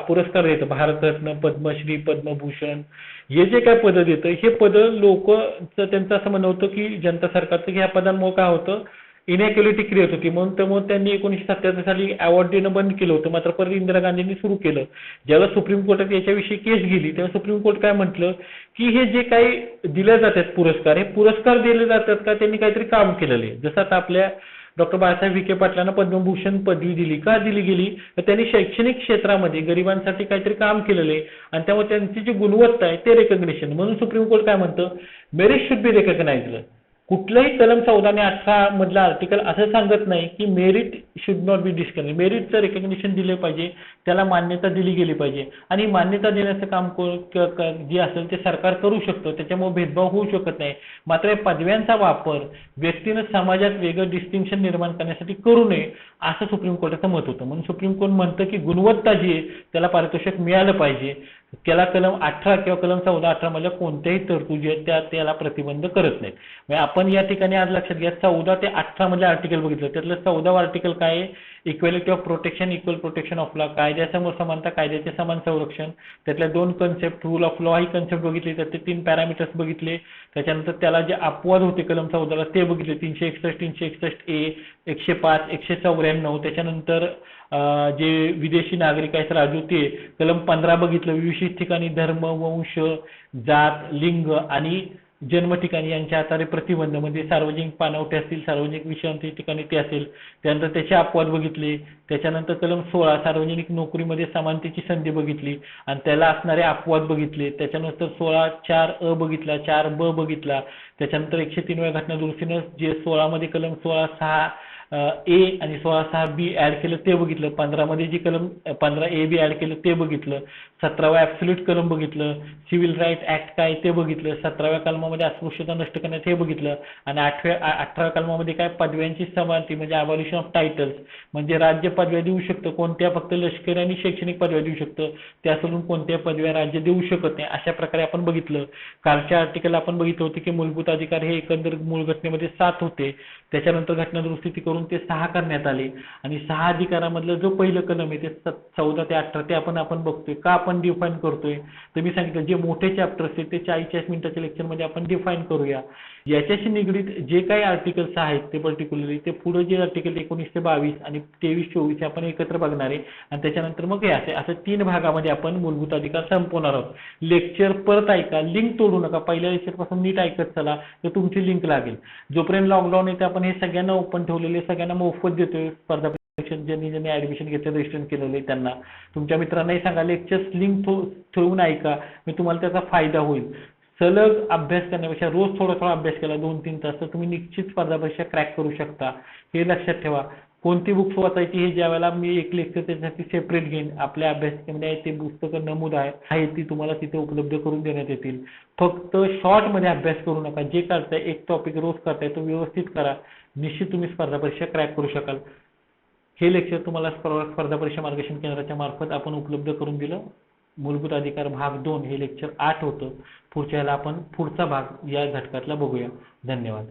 पुरस्कार देतं, भारतरत्न, पद्मश्री, पद्मभूषण, हे जे काय पद देतं, हे पद लोकचं त्यांचं असं म्हणणं होतं की जनता सरकारचं की ह्या पदांमुळे काय होतं, इनॅक्युलिटी क्रिएट होती. म्हणून त्यामुळे त्यांनी 1977 साली अवॉर्ड देणं बंद केलं होतं. मात्र परत इंदिरा गांधींनी सुरू केलं. ज्यावेळेस सुप्रीम कोर्टात याच्याविषयी केस गेली तेव्हा सुप्रीम कोर्ट काय म्हटलं की हे जे काही दिले जातात पुरस्कार, हे पुरस्कार दिले जातात का त्यांनी काहीतरी काम केलेलं आहे. जसं आता आपल्या डॉक्टर बाळासाहेब विखे पाटलांना पद्मभूषण पदवी दिली का दिली गेली, तर त्यांनी शैक्षणिक क्षेत्रामध्ये गरिबांसाठी काहीतरी काम केलेलं आहे आणि त्यामुळे त्यांची जी गुणवत्ता आहे ते रेकग्निशन. म्हणून सुप्रीम कोर्ट काय म्हणतं, मेरिट शुड बी रेकग्नाइज्ड. कुठलंही कलम 14 आणि 18 मधला आर्टिकल असं सांगत नाही की merit should not be discourage. मेरिटचं रेकग्निशन दिले पाहिजे, त्याला मान्यता दिली गेली पाहिजे आणि मान्यता देण्याचं काम जे असेल ते सरकार करू शकतं, त्याच्यामुळे भेदभाव होऊ शकत नाही. मात्र या पदव्यांचा वापर व्यक्तीनं समाजात वेगळं डिस्टिंक्शन निर्माण करण्यासाठी करू नये असं सुप्रीम कोर्टाचं मत होतं. म्हणून सुप्रीम कोर्ट म्हणतं की गुणवत्ता जी आहे त्याला पारितोषिक मिळालं पाहिजे. त्याला कलम 18 किंवा कलम 14-18 मधल्या कोणत्याही तरतुदी आहेत त्याला प्रतिबंध करत नाहीत. म्हणजे आपण या ठिकाणी आज लक्षात घ्या, 14 ते 18 मधले आर्टिकल बघितलं, त्यातलं 14वा आर्टिकल काय आहे, equality of protection, equal protection of law, कायद्यासमोर समानता, कायद्याचे समान संरक्षण. त्यातल्या 2 कन्सेप्ट, रूल ऑफ लॉ ही कन्सेप्ट बघितली, त्यातले 3 पॅरामीटर्स बघितले. त्याच्यानंतर त्याला जे अपवाद होते कलम 14ला ते बघितले, 361, 361A, 105, 194. त्याच्यानंतर जे विदेशी नागरिक आहेत राजू ते कलम 15 बघितलं, विशिष्ट ठिकाणी धर्म, वंश, जात, लिंग आणि जन्म ठिकाणी यांच्या आधारे प्रतिबंध म्हणजे सार्वजनिक पाणवठे असतील, सार्वजनिक विश्रांती ठिकाणी ते असेल. त्यानंतर त्याचे अपवाद बघितले. त्याच्यानंतर कलम 16 सार्वजनिक नोकरीमध्ये समानतेची संधी बघितली आणि त्याला असणारे अपवाद बघितले. त्याच्यानंतर 16(4)(अ) बघितला, 4(ब) बघितला. त्याच्यानंतर 103व्या घटना दुरुस्तीनं जे 16 मध्ये कलम 16(6)(a) आणि 16(6)(b) ऍड केलं ते बघितलं. 15 मध्ये जे कलम 15(a)(b) ऍड केलं ते बघितलं. 17वा ऍब्सोल्यूट कलम बघितलं. सिव्हिल राईट ऍक्ट काय ते बघितलं. 17व्या कलमामध्ये अस्पृश्यता नष्ट करण्यात हे बघितलं आणि 18व्या कलमामध्ये काय, पदव्यांची समानती म्हणजे अबॉलिशन ऑफ टायटल्स म्हणजे राज्य पदव्या देऊ शकतं, कोणत्या फक्त लष्करी आणि शैक्षणिक पदव्या देऊ शकतं, त्या सोडून कोणत्या पदव्या राज्य देऊ शकत नाही, अशा प्रकारे आपण बघितलं. कालच्या आर्टिकल आपण बघितलं होतं की मूलभूत अधिकार हे एकंदर मूळ घटनेमध्ये 7 होते. त्याच्यानंतर घटना दुरुस्ती करून ते 6 करण्यात आले आणि 6 अधिकारामधलं जो पहिलं कलम आहे ते 14 ते 18 ते आपण बघतोय का आपण डिफाईन करतोय. तर मी सांगितलं जे मोठे चॅप्टर्स आहेत ते 40 मिनिटाच्या लेक्चरमध्ये आपण डिफाईन करूया. याच्याशी निगडीत जे काही आर्टिकल्स आहेत ते पर्टिक्युलरली ते पुढे जे आर्टिकल 19 ते 22 आणि 23-24 हे आपण एकत्र बघणार आहे आणि त्याच्यानंतर मग हे असं 3 भागामध्ये आपण मूलभूत अधिकार संपवणार आहोत. लेक्चर परत ऐका, लिंक तोडू नका, पहिल्या लेक्चर पासून नीट ऐकत चला तर तुमची लिंक लागेल. जोपर्यंत लॉकडाऊन आहे ते आपण हे सगळ्यांना ओपन ठेवलेले, सगळ्यांना मोफत देतोय. स्पर्धा ज्यांनी ऍडमिशन घेतलं, रजिस्ट्रेशन केलेलं आहे त्यांना तुमच्या मित्रांनाही सांगा लेक्चर्स लिंक ठेवून ऐका, मी तुम्हाला त्याचा फायदा होईल. सलग अभ्यास करण्यापेक्षा रोज थोडा अभ्यास केला 2-3 तास तर तुम्ही निश्चित स्पर्धा परीक्षा क्रॅक करू शकता. हे लक्षात ठेवा. कोणती बुक्स वाचायची हे ज्या वेळेला मी एक लेक्चर त्याच्यासाठी सेपरेट घेईन, आपल्या अभ्यासक्रमामध्ये ते पुस्तकं नमूद आहे ती तुम्हाला तिथे उपलब्ध करून देण्यात येतील. फक्त शॉर्टमध्ये अभ्यास करू नका. जे करताय एक टॉपिक रोज करताय तो व्यवस्थित करा, निश्चित तुम्ही स्पर्धा परीक्षा क्रॅक करू शकाल. हे लेक्चर तुम्हाला स्पर्धा परीक्षा मार्गदर्शन केंद्राच्या मार्फत आपण उपलब्ध करून दिलं. मूलभूत अधिकार भाग 2 हे लेक्चर 8 होतं. पुढच्या वेळेला आपण पुढचा भाग या घटकातला बघूया. धन्यवाद.